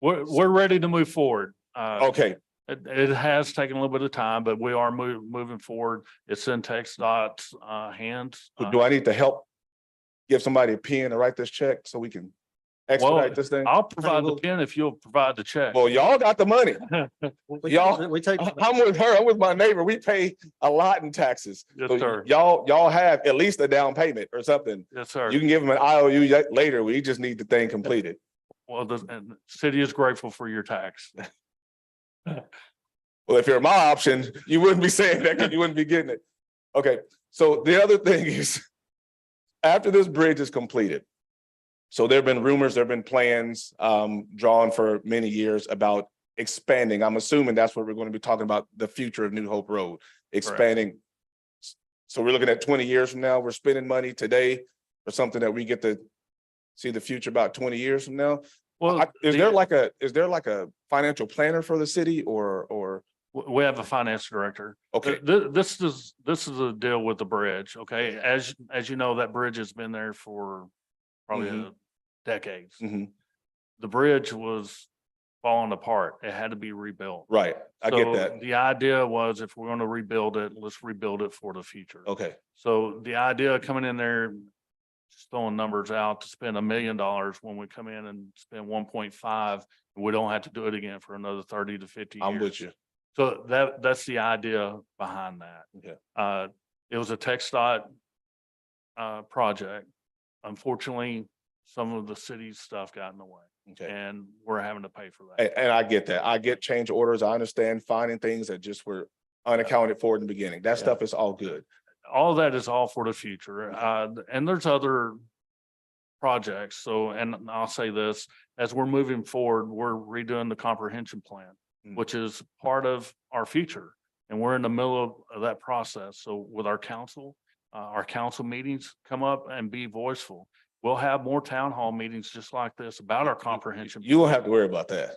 Speaker 1: We're ready to move forward.
Speaker 16: Okay,
Speaker 1: It has taken a little bit of time, but we are moving forward. It's in TXDOT's hands.
Speaker 16: do I need to help give somebody a pen to write this check so we can expedite this thing?
Speaker 1: I'll provide the pen if you'll provide the check.
Speaker 16: Well, y'all got the money. Y'all,
Speaker 4: We take,
Speaker 16: I'm with her, I'm with my neighbor. We pay a lot in taxes.
Speaker 1: Yes,
Speaker 16: So
Speaker 1: sir.
Speaker 16: y'all have at least a down payment or something.
Speaker 1: Yes, sir.
Speaker 16: You can give them an IOU later. We just need the thing completed.
Speaker 1: Well, and the city is grateful for your tax.
Speaker 16: Well, if you're my option, you wouldn't be saying that because you wouldn't be getting it. Okay, so the other thing is, after this bridge is completed, so there have been rumors, there have been plans drawn for many years about expanding. I'm assuming that's what we're going to be talking about, the future of New Hope Road, expanding. So we're looking at 20 years from now, we're spending money today for something that we get to see the future about 20 years from now.
Speaker 1: Well,
Speaker 16: Is there like a financial planner for the city or?
Speaker 1: we have a finance director.
Speaker 16: Okay,
Speaker 1: This is a deal with the bridge, okay? As you know, that bridge has been there for probably decades.
Speaker 16: Mhm.
Speaker 1: The bridge was falling apart. It had to be rebuilt.
Speaker 16: right, I get
Speaker 1: So
Speaker 16: that.
Speaker 1: The idea was if we're going to rebuild it, let's rebuild it for the future.
Speaker 16: Okay,
Speaker 1: So the idea of coming in there, just throwing numbers out to spend $1 million when we come in and spend 1.5, we don't have to do it again for another 30 to 50 years.
Speaker 16: I'm with you.
Speaker 1: So that's the idea behind that.
Speaker 16: Okay.
Speaker 1: It was a TXDOT project. Unfortunately, some of the city's stuff got in the way
Speaker 16: Okay.
Speaker 1: and we're having to pay for that.
Speaker 16: And I get that. I get change orders. I understand finding things that just were unaccounted for in the beginning. That stuff is all good.
Speaker 1: All that is all for the future. And there's other projects. So, and I'll say this, as we're moving forward, we're redoing the comprehension plan, which is part of our future. And we're in the middle of that process. So with our council meetings come up and be voiceful. We'll have more town hall meetings just like this about our comprehension.
Speaker 16: You won't have to worry about that.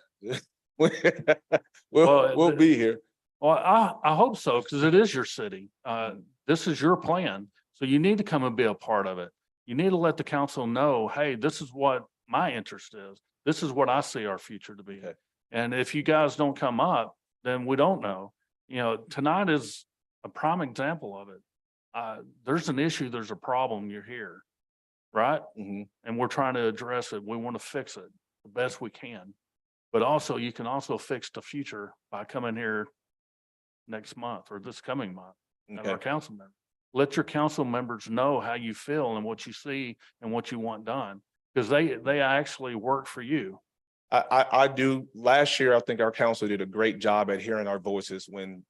Speaker 1: Well,
Speaker 16: We'll be here.
Speaker 1: Well, I hope so, because it is your city. This is your plan. So you need to come and be a part of it. You need to let the council know, hey, this is what my interest is. This is what I see our future to be.
Speaker 16: Okay.
Speaker 1: And if you guys don't come up, then we don't know. You know, tonight is a prime example of it. There's an issue, there's a problem, you're here, right?
Speaker 16: Mhm.
Speaker 1: And we're trying to address it. We want to fix it the best we can. But also, you can also fix the future by coming here next month or this coming month. And our
Speaker 16: Okay.
Speaker 1: council members, let your council members know how you feel and what you see and what you want done. Because they actually work for you.
Speaker 16: I do. Last year, I think our council did a great job at hearing our voices when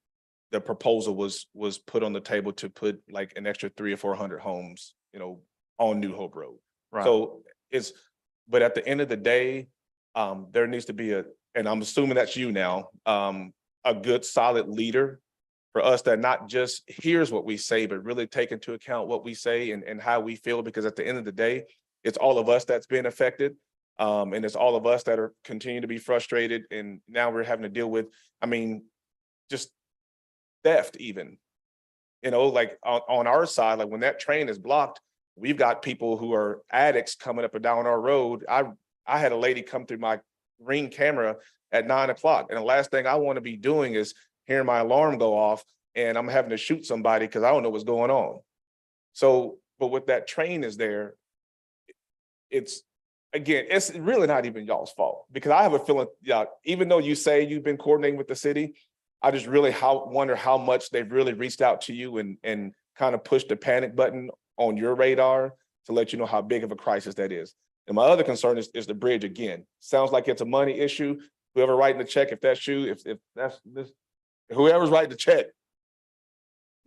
Speaker 16: the proposal was put on the table to put like an extra 300 or 400 homes, on New Hope Road.
Speaker 1: Right.
Speaker 16: So but at the end of the day, there needs to be and I'm assuming that's you now, a good solid leader for us that not just hears what we say, but really take into account what we say and how we feel, because at the end of the day, it's all of us that's being affected. And it's all of us that are continuing to be frustrated. And now we're having to deal with, just theft even, like on our side, like when that train is blocked, we've got people who are addicts coming up and down our road. I had a lady come through my Ring camera at 9 o'clock. And the last thing I want to be doing is hearing my alarm go off and I'm having to shoot somebody because I don't know what's going on. So, but with that train is there, it's really not even y'all's fault, because I have a feeling, even though you say you've been coordinating with the city, I just really wonder how much they've really reached out to you and kind of pushed the panic button on your radar to let you know how big of a crisis that is. And my other concern is the bridge again. Sounds like it's a money issue. Whoever writing the check, if that's you, if that's this, whoever's writing the check,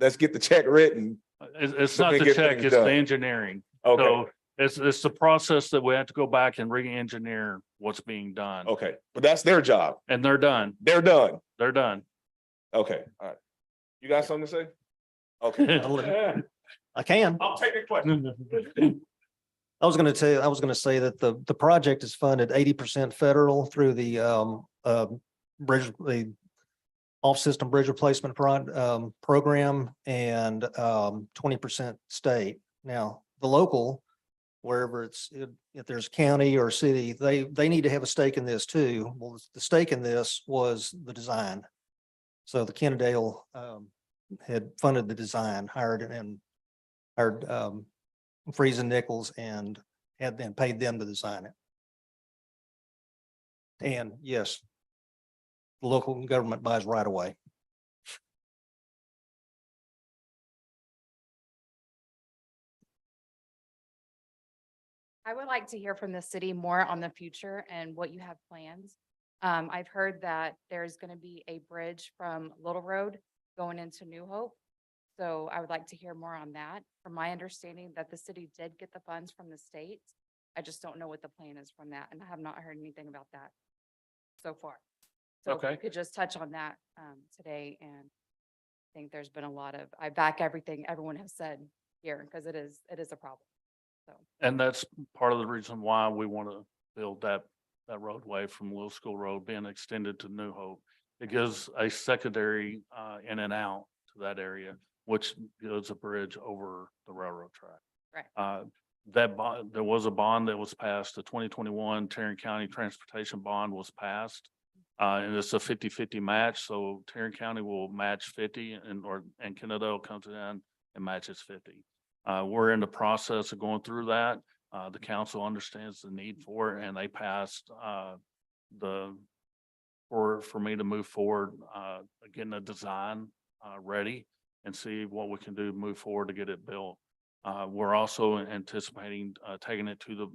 Speaker 16: let's get the check written.
Speaker 1: It's
Speaker 16: So
Speaker 1: not
Speaker 16: they
Speaker 1: the
Speaker 16: get
Speaker 1: check,
Speaker 16: things
Speaker 1: it's
Speaker 16: done.
Speaker 1: the engineering.
Speaker 16: Okay,
Speaker 1: So it's the process that we have to go back and re-engineer what's being done.
Speaker 16: okay, but that's their job.
Speaker 1: And they're done.
Speaker 16: They're done.
Speaker 1: They're done.
Speaker 16: Okay, all right. You got something to say? Okay.
Speaker 4: I can.
Speaker 16: I'll take the question.
Speaker 4: I was going to say that the project is funded 80% federal through the bridge, the off-system bridge replacement program and 20% state. Now, the local, wherever if there's county or city, they need to have a stake in this too. Well, the stake in this was the design. So the Kennedale had funded the design, hired Freeze and Nichols and had then paid them to design it. And yes, the local government buys right away.
Speaker 17: I would like to hear from the city more on the future and what you have plans. I've heard that there's going to be a bridge from Little Road going into New Hope. So I would like to hear more on that. From my understanding that the city did get the funds from the state. I just don't know what the plan is from that, and I have not heard anything about that so far. So if you
Speaker 1: Okay.
Speaker 17: could just touch on that today, and I think there's been a lot of, I back everything everyone has said here, because it is a problem. So.
Speaker 1: And that's part of the reason why we want to build that roadway from Little School Road being extended to New Hope. It gives a secondary in and out to that area, which gives a bridge over the railroad track.
Speaker 17: Right.
Speaker 1: That bond, there was a bond that was passed, the 2021 Tarrant County Transportation Bond was passed. And it's a 50-50 match, so Tarrant County will match 50 and Kennedale comes in and matches 50. We're in the process of going through that. The council understands the need for it, and they passed for me to move forward, getting a design ready and see what we can do to move forward to get it built. We're also anticipating taking it to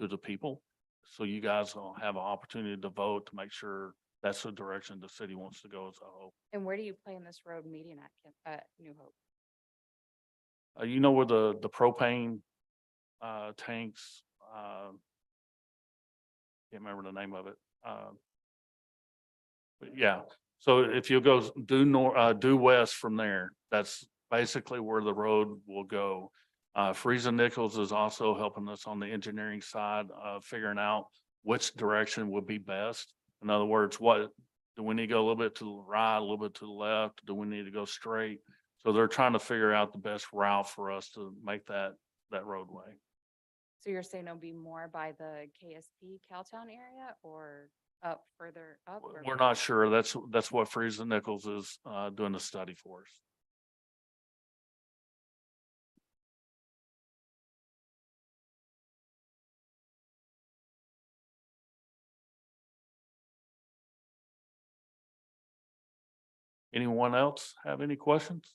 Speaker 1: the people, so you guys will have an opportunity to vote to make sure that's the direction the city wants to go as a whole.
Speaker 17: And where do you plan this road meeting at New Hope?
Speaker 1: You know where the propane tanks, can't remember the name of it. But yeah, so if you go due west from there, that's basically where the road will go. Freeze and Nichols is also helping us on the engineering side of figuring out which direction would be best. In other words, what do we need to go a little bit to the right, a little bit to the left? Do we need to go straight? So they're trying to figure out the best route for us to make that roadway.
Speaker 17: So you're saying it'll be more by the KSP Cowtown area or up further up? Or
Speaker 1: We're not sure. That's what Freeze and Nichols is doing the study for us. Anyone else have any questions?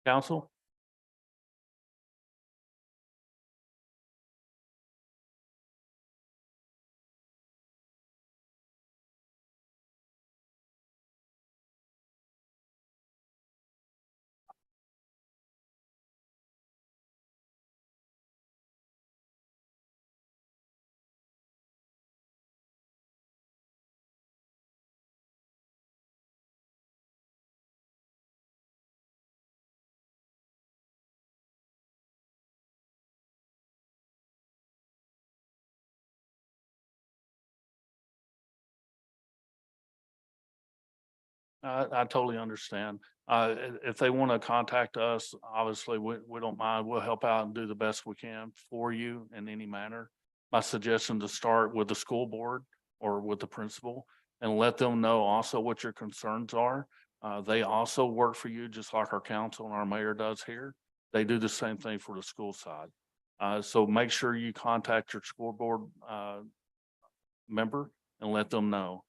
Speaker 1: Council? I totally understand. If they want to contact us, obviously, we don't mind. We'll help out and do the best we can for you in any manner. My suggestion to start with the school board or with the principal and let them know also what your concerns are. They also work for you, just like our council and our mayor does here. They do the same thing for the school side. So make sure you contact your school board member and let them know.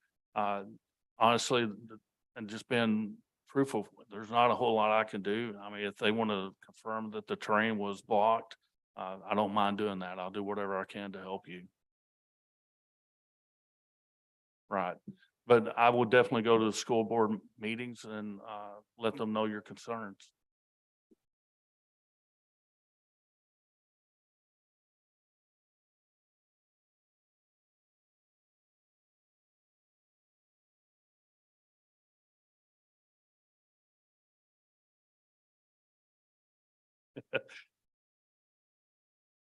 Speaker 1: Honestly, and just being truthful, there's not a whole lot I can do. I mean, if they want to confirm that the train was blocked, I don't mind doing that. I'll do whatever I can to help you. Right. But I will definitely go to the school board meetings and let them know your concerns.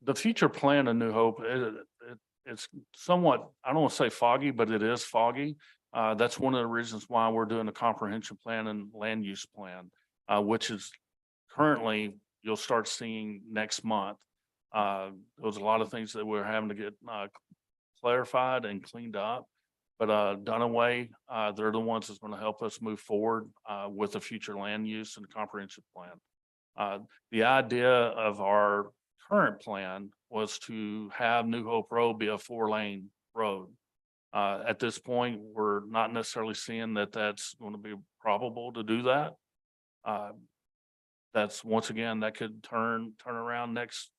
Speaker 1: The future plan of New Hope, it's somewhat, I don't want to say foggy, but it is foggy. That's one of the reasons why we're doing a comprehensive plan and land use plan, which is currently, you'll start seeing next month. There's a lot of things that we're having to get, clarified and cleaned up. But, Dunaway, they're the ones that's going to help us move forward, with the future land use and comprehensive plan. The idea of our current plan was to have New Hope Road be a 4-lane road. At this point, we're not necessarily seeing that that's going to be probable to do that. That's, once again, that could turn around next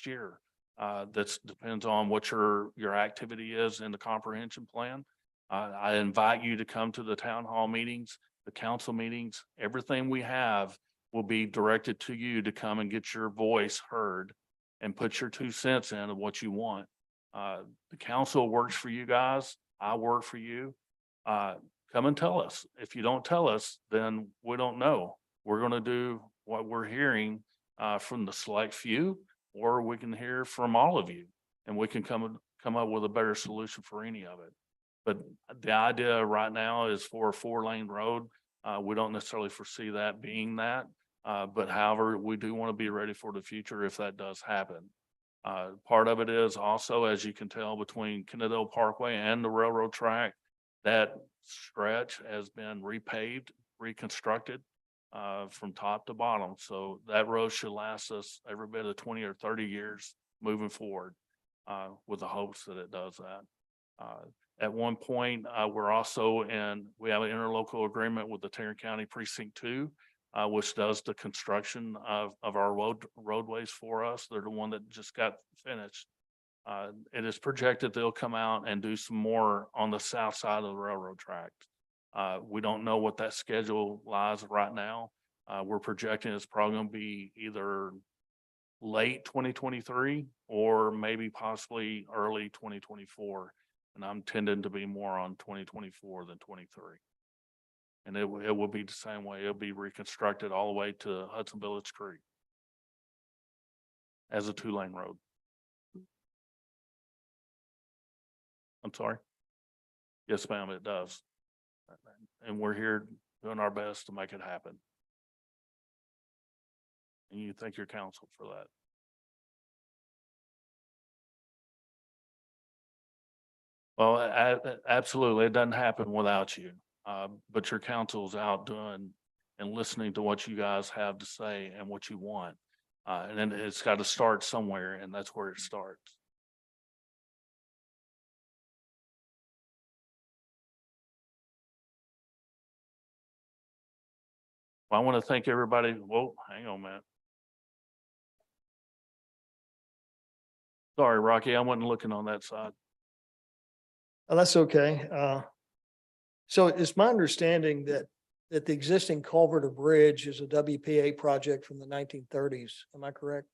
Speaker 1: year. That's depends on what your activity is in the comprehension plan. I invite you to come to the town hall meetings, the council meetings. Everything we have will be directed to you to come and get your voice heard and put your 2 cents in of what you want. The council works for you guys. I work for you. Come and tell us. If you don't tell us, then we don't know. We're going to do what we're hearing, from the select few, or we can hear from all of you, and we can come up with a better solution for any of it. But the idea right now is for a 4-lane road. We don't necessarily foresee that being that. But however, we do want to be ready for the future if that does happen. Part of it is also, as you can tell, between Kennedale Parkway and the railroad track, that stretch has been repaved, reconstructed, from top to bottom. So that road should last us every bit of 20 or 30 years moving forward, with the hopes that it does that. At one point, we have an interlocal agreement with the Tarrant County Precinct 2, which does the construction of our roadways for us. They're the one that just got finished. It is projected they'll come out and do some more on the south side of the railroad tracks. We don't know what that schedule lies right now. We're projecting it's probably going to be either late 2023 or maybe possibly early 2024. And I'm tending to be more on 2024 than 23. And it will be the same way. It'll be reconstructed all the way to Hudson Village Creek as a 2-lane road. I'm sorry. Yes, ma'am, it does. And we're here doing our best to make it happen. And you thank your council for that. Well, absolutely. It doesn't happen without you. But your council's out doing and listening to what you guys have to say and what you want. And then it's got to start somewhere, and that's where it starts. Well, I want to thank everybody. Whoa, hang on, man. Sorry, Rocky, I wasn't looking on that side.
Speaker 12: Oh, that's okay. So it's my understanding that the existing culvert or bridge is a WPA project from the 1930s. Am I correct?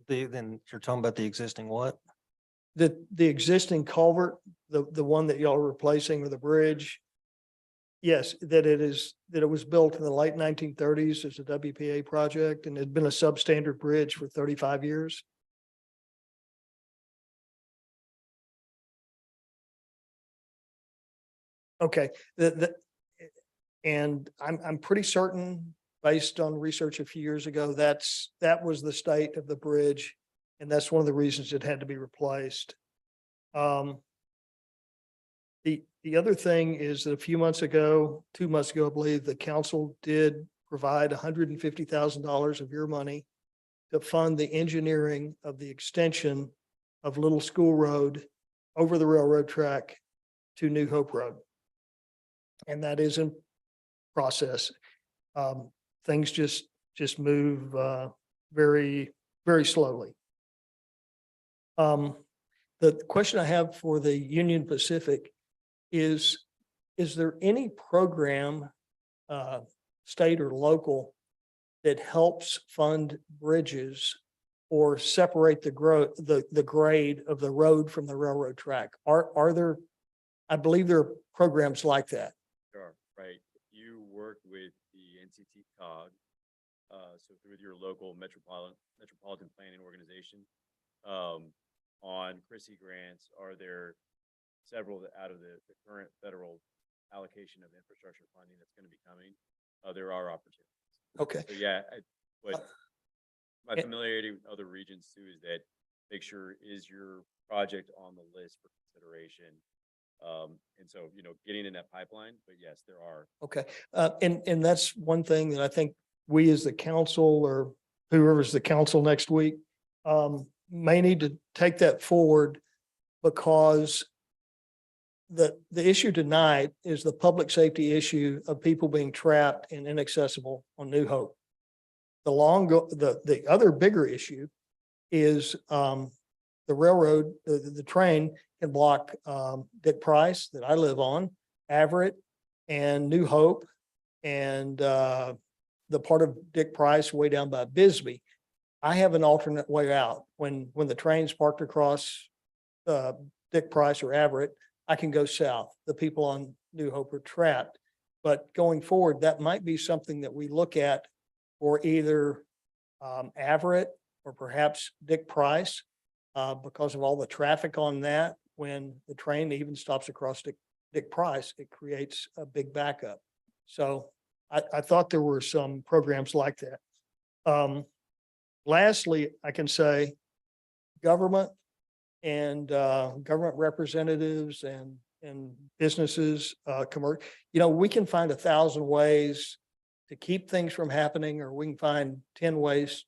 Speaker 4: Then you're talking about the existing what?
Speaker 12: The existing culvert, the one that y'all are replacing or the bridge? Yes, that it was built in the late 1930s as a WPA project and had been a substandard bridge for 35 years. Okay, and I'm pretty certain, based on research a few years ago, that was the state of the bridge. And that's one of the reasons it had to be replaced. The other thing is that a few months ago, 2 months ago, I believe, the council did provide $150,000 of your money to fund the engineering of the extension of Little School Road over the railroad track to New Hope Road. And that is in process. Things just move very, very slowly. The question I have for the Union Pacific is there any program, state or local, that helps fund bridges or separate the grade of the road from the railroad track? Are there, I believe there are programs like that.
Speaker 2: Sure, right. You work with the NCT COG, so through your local metropolitan planning organization, on Chrissy grants, are there several out of the current federal allocation of infrastructure funding that's going to be coming? There are opportunities.
Speaker 12: Okay.
Speaker 2: So yeah, but my
Speaker 12: eh,
Speaker 2: familiarity with other regions too is that make sure is your project on the list for consideration. And so, getting in that pipeline, but yes, there are.
Speaker 12: Okay, and that's one thing that I think we as the council or whoever's the council next week may need to take that forward because the issue tonight is the public safety issue of people being trapped and inaccessible on New Hope. The other bigger issue is the railroad, the train can block Dick Price that I live on, Everett and New Hope, and the part of Dick Price way down by Bisbee. I have an alternate way out. When the train's parked across Dick Price or Everett, I can go south. The people on New Hope are trapped. But going forward, that might be something that we look at for either Everett or perhaps Dick Price because of all the traffic on that. When the train even stops across Dick Price, it creates a big backup. So I thought there were some programs like that. Lastly, I can say government and government representatives and businesses, we can find 1,000 ways to keep things from happening, or we can find 10 ways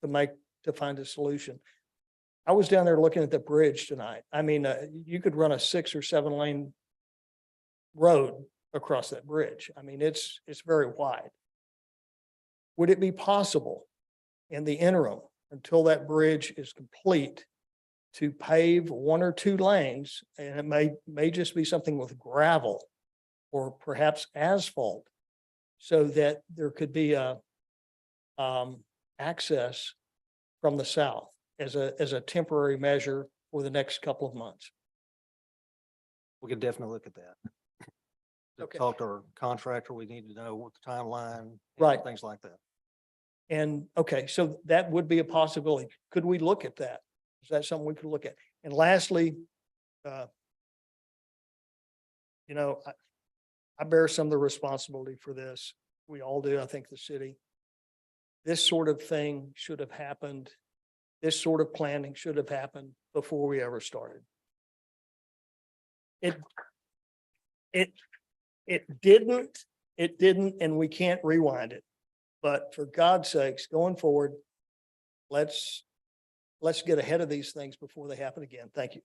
Speaker 12: to find a solution. I was down there looking at the bridge tonight. I mean, you could run a 6 or 7 lane road across that bridge. I mean, it's very wide. Would it be possible in the interim, until that bridge is complete, to pave 1 or 2 lanes, and it may just be something with gravel or perhaps asphalt, so that there could be a access from the south as a temporary measure for the next couple of months?
Speaker 4: We could definitely look at that. To
Speaker 12: Okay.
Speaker 4: talk to our contractor, we need to know what the timeline,
Speaker 12: Right.
Speaker 4: things like that.
Speaker 12: And, okay, so that would be a possibility. Could we look at that? Is that something we could look at? And lastly, I bear some of the responsibility for this. We all do, I think, the city. This sort of thing should have happened. This sort of planning should have happened before we ever started. It didn't, and we can't rewind it. But for God's sakes, going forward, let's get ahead of these things before they happen again. Thank you.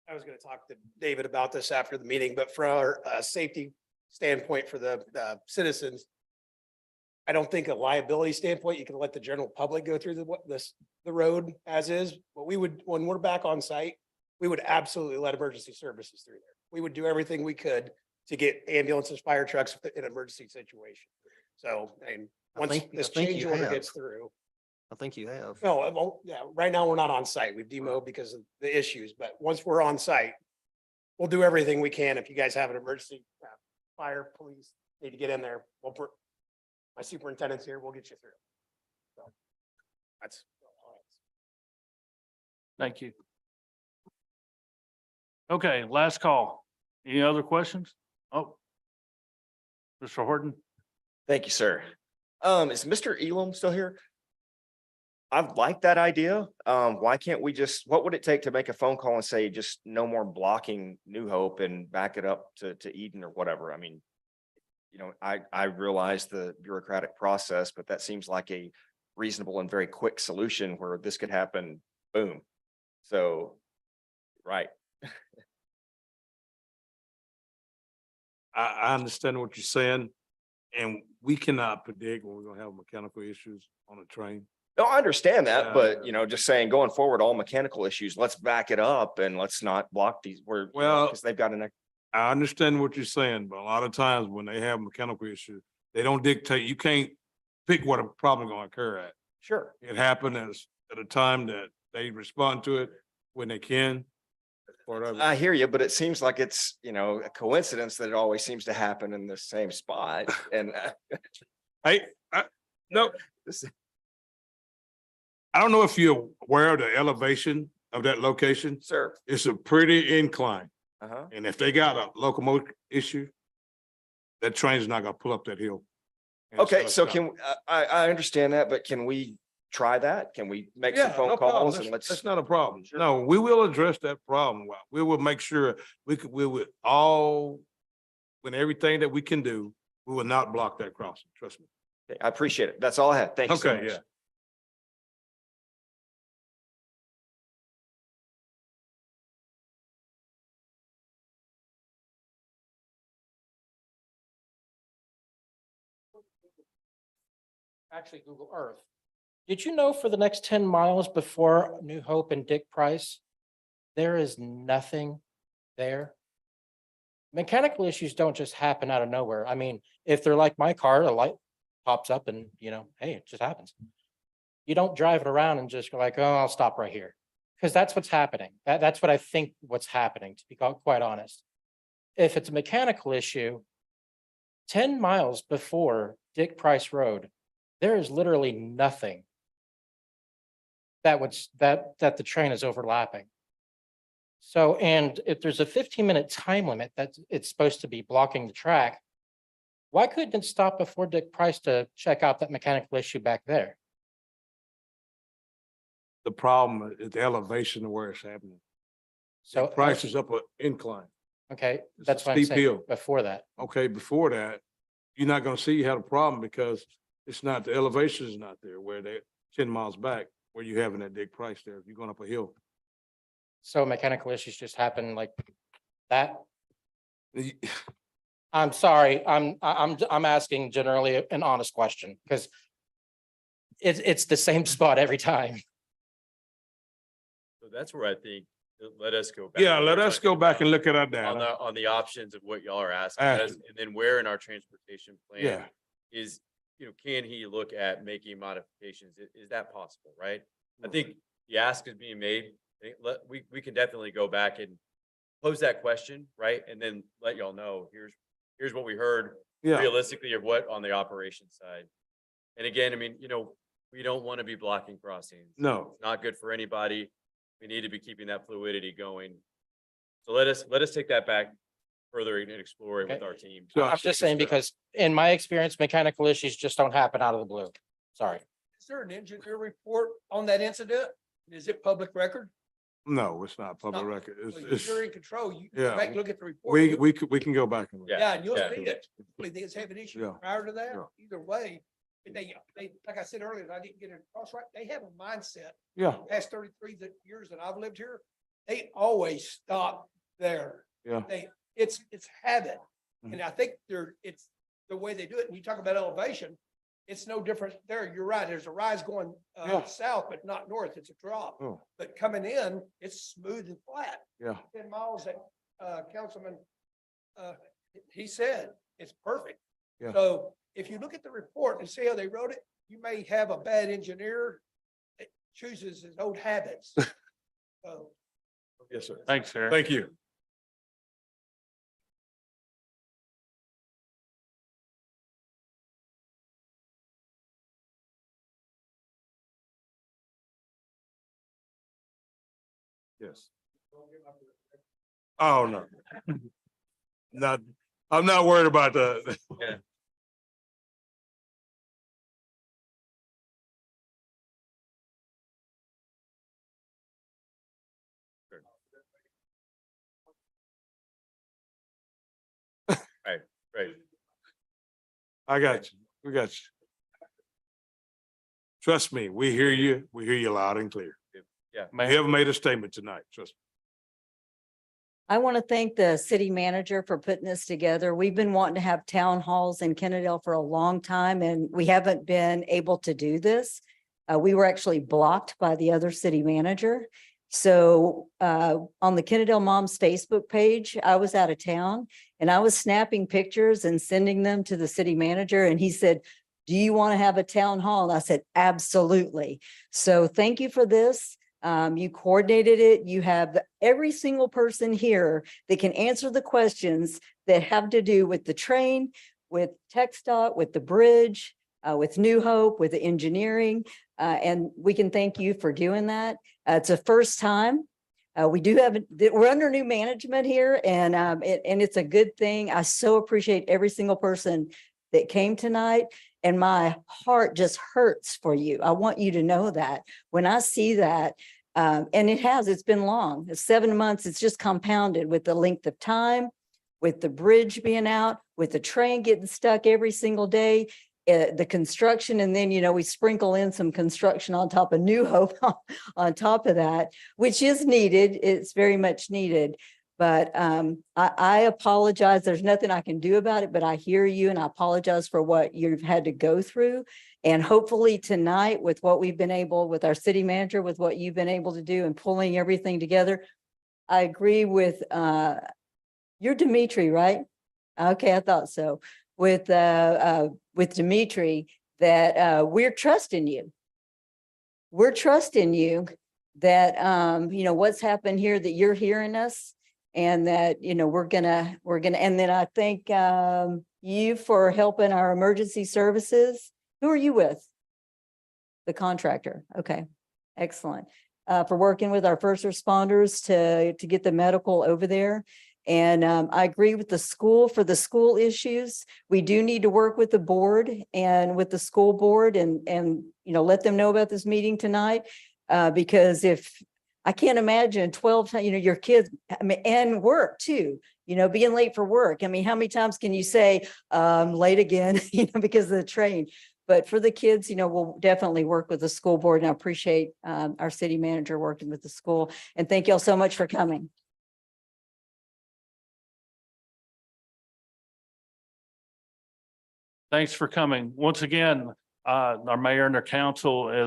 Speaker 18: I was going to talk to David about this after the meeting, but for our safety standpoint for the citizens, I don't think a liability standpoint, you can let the general public go through the road as is. But we would, when we're back on site, we would absolutely let emergency services through there. We would do everything we could to get ambulances, fire trucks in an emergency situation. So, and once this change order gets through.
Speaker 4: I think you have.
Speaker 18: No, well, yeah, right now we're not on site. We've demoed because of the issues, but once we're on site, we'll do everything we can. If you guys have an emergency, fire, police need to get in there, my superintendent's here, we'll get you through. So that's.
Speaker 1: Thank you. Okay, last call. Any other questions? Oh. Mr. Horton?
Speaker 19: Thank you, sir. Is Mr. Elam still here? I like that idea. Why can't we what would it take to make a phone call and say, just no more blocking New Hope and back it up to Eden or whatever? I mean, I realize the bureaucratic process, but that seems like a reasonable and very quick solution where this could happen, boom. So, right.
Speaker 3: I understand what you're saying, and we cannot predict when we're gonna have mechanical issues on a train.
Speaker 19: No, I understand that, but just saying going forward, all mechanical issues, let's back it up and let's not block these because they've got
Speaker 3: I understand what you're saying, but a lot of times when they have mechanical issues, they don't dictate, you can't pick what a problem gonna occur at.
Speaker 19: Sure.
Speaker 3: It happened at a time that they respond to it when they can. part of it.
Speaker 19: I hear you, but it seems like it's, you know, a coincidence that it always seems to happen in the same spot and
Speaker 3: No, I don't know if you're aware of the elevation of that location.
Speaker 19: sir.
Speaker 3: It's a pretty incline.
Speaker 19: Uh-huh.
Speaker 3: And if they got a locomotive issue, that train's not gonna pull up that hill. And it's
Speaker 19: Okay,
Speaker 3: gonna
Speaker 19: so
Speaker 3: stop.
Speaker 19: I understand that, but can we try that? Can we make some
Speaker 3: Yeah,
Speaker 19: phone
Speaker 3: no problem.
Speaker 19: calls and
Speaker 3: That's
Speaker 19: let's,
Speaker 3: not a problem. No, we will address that problem. We will make sure we would all, when everything that we can do, we will not block that crossing, trust me.
Speaker 19: okay, I appreciate it. That's all I have. Thank you so
Speaker 3: Okay,
Speaker 19: much.
Speaker 3: yeah.
Speaker 20: Actually Google Earth. Did you know for the next 10 miles before New Hope and Dick Price, there is nothing there? Mechanical issues don't just happen out of nowhere. I mean, if they're like my car, a light pops up and, you know, hey, it just happens. You don't drive it around and just go like, oh, I'll stop right here. Because that's what's happening. That's what I think what's happening, to be quite honest. If it's a mechanical issue, 10 miles before Dick Price Road, there is literally nothing that the train is overlapping. So, and if there's a 15-minute time limit that it's supposed to be blocking the track, why couldn't it stop before Dick Price to check out that mechanical issue back there?
Speaker 3: The problem is the elevation of where it's happening.
Speaker 20: So
Speaker 3: Price is up an incline.
Speaker 20: okay,
Speaker 3: It's a
Speaker 20: that's what I'm
Speaker 3: steep
Speaker 20: saying
Speaker 3: hill.
Speaker 20: before that.
Speaker 3: Okay, before that, you're not gonna see you had a problem because it's not, the elevation is not there where they 10 miles back, where you having that Dick Price there, you're going up a hill.
Speaker 20: So mechanical issues just happen like that? I'm sorry, I'm asking generally an honest question because it's the same spot every time.
Speaker 2: So that's where I think, let us go back.
Speaker 3: Yeah,
Speaker 2: We're
Speaker 3: let us
Speaker 2: talking
Speaker 3: go back and
Speaker 2: about
Speaker 3: look at our
Speaker 2: On
Speaker 3: data.
Speaker 2: the options of what y'all are asking
Speaker 3: Ask
Speaker 2: us,
Speaker 3: him.
Speaker 2: and then where in our transportation plan
Speaker 3: Yeah,
Speaker 2: is, you know, can he look at making modifications? Is that possible, right? I think the ask is being made. We can definitely go back and pose that question, right? And then let y'all know, here's what we heard
Speaker 3: yeah,
Speaker 2: realistically of what on the operations side. And again, I mean, you know, we don't want to be blocking crossings.
Speaker 3: no.
Speaker 2: It's not good for anybody. We need to be keeping that fluidity going. So let us take that back further and explore it with our team.
Speaker 3: So-
Speaker 20: I'm just saying because in my experience, mechanical issues just don't happen out of the blue. Sorry.
Speaker 12: Is there an engineer report on that incident? Is it public record?
Speaker 3: No, it's not public
Speaker 12: not.
Speaker 3: record.
Speaker 12: Well,
Speaker 3: It's,
Speaker 12: You're in control. You
Speaker 3: yeah.
Speaker 12: can back, look at the report.
Speaker 3: we can go back and look.
Speaker 12: Yeah, and you'll
Speaker 2: yeah.
Speaker 12: see it. Hopefully they have an issue
Speaker 3: Yeah.
Speaker 12: prior to that.
Speaker 3: Yeah.
Speaker 12: Either way, they, like I said earlier, I didn't get it across right. They have a mindset.
Speaker 3: Yeah,
Speaker 12: Past 33 years that I've lived here, they always stop there.
Speaker 3: yeah.
Speaker 12: It's habit.
Speaker 3: Mhm.
Speaker 12: And I think it's the way they do it. And you talk about elevation, it's no different there. You're right. There's a rise going
Speaker 3: Yeah.
Speaker 12: south, but not north. It's a drop.
Speaker 3: Oh,
Speaker 12: But coming in, it's smooth and flat.
Speaker 3: yeah.
Speaker 12: 10 miles that Councilman, he said, it's perfect.
Speaker 3: Yeah.
Speaker 12: So if you look at the report and see how they wrote it, you may have a bad engineer that chooses his old habits. So
Speaker 3: Yes, sir.
Speaker 1: Thanks, Eric.
Speaker 3: Thank you. Yes. Oh, no. Not, I'm not worried about that.
Speaker 2: Yeah. Right.
Speaker 3: I got you. We got you. Trust me, we hear you. We hear you loud and clear.
Speaker 2: Yeah.
Speaker 3: We haven't made a statement tonight, trust me.
Speaker 5: I want to thank the city manager for putting this together. We've been wanting to have town halls in Kennedale for a long time, and we haven't been able to do this. We were actually blocked by the other city manager. So on the Kennedale Moms Facebook page, I was out of town and I was snapping pictures and sending them to the city manager. And he said, do you want to have a town hall? And I said, absolutely. So thank you for this. You coordinated it. You have every single person here that can answer the questions that have to do with the train, with TXDoT, with the bridge, with New Hope, with the engineering. And we can thank you for doing that. It's a first time. We do have, we're under new management here and it's a good thing. I so appreciate every single person that came tonight and my heart just hurts for you. I want you to know that when I see that, and it's been long, it's 7 months, it's just compounded with the length of time, with the bridge being out, with the train getting stuck every single day, the construction, and then, we sprinkle in some construction on top of New Hope on top of that, which is needed. It's very much needed. But I apologize. There's nothing I can do about it, but I hear you and I apologize for what you've had to go through. And hopefully tonight with what we've been able, with our city manager, with what you've been able to do and pulling everything together, I agree with, you're Dimitri, right? Okay, I thought so. With Dimitri, that we're trusting you. We're trusting you that, what's happened here, that you're hearing us and that, we're gonna, and then I thank you for helping our emergency services. Who are you with? The contractor. Okay, excellent. For working with our first responders to get the medical over there. And I agree with the school for the school issues. We do need to work with the board and with the school board and let them know about this meeting tonight. Because if I can't imagine 12, your kids and work too, being late for work. I mean, how many times can you say late again, because of the train? But for the kids, we'll definitely work with the school board and I appreciate our city manager working with the school. And thank y'all so much for coming.
Speaker 1: Thanks for coming. Once again, our mayor and our council is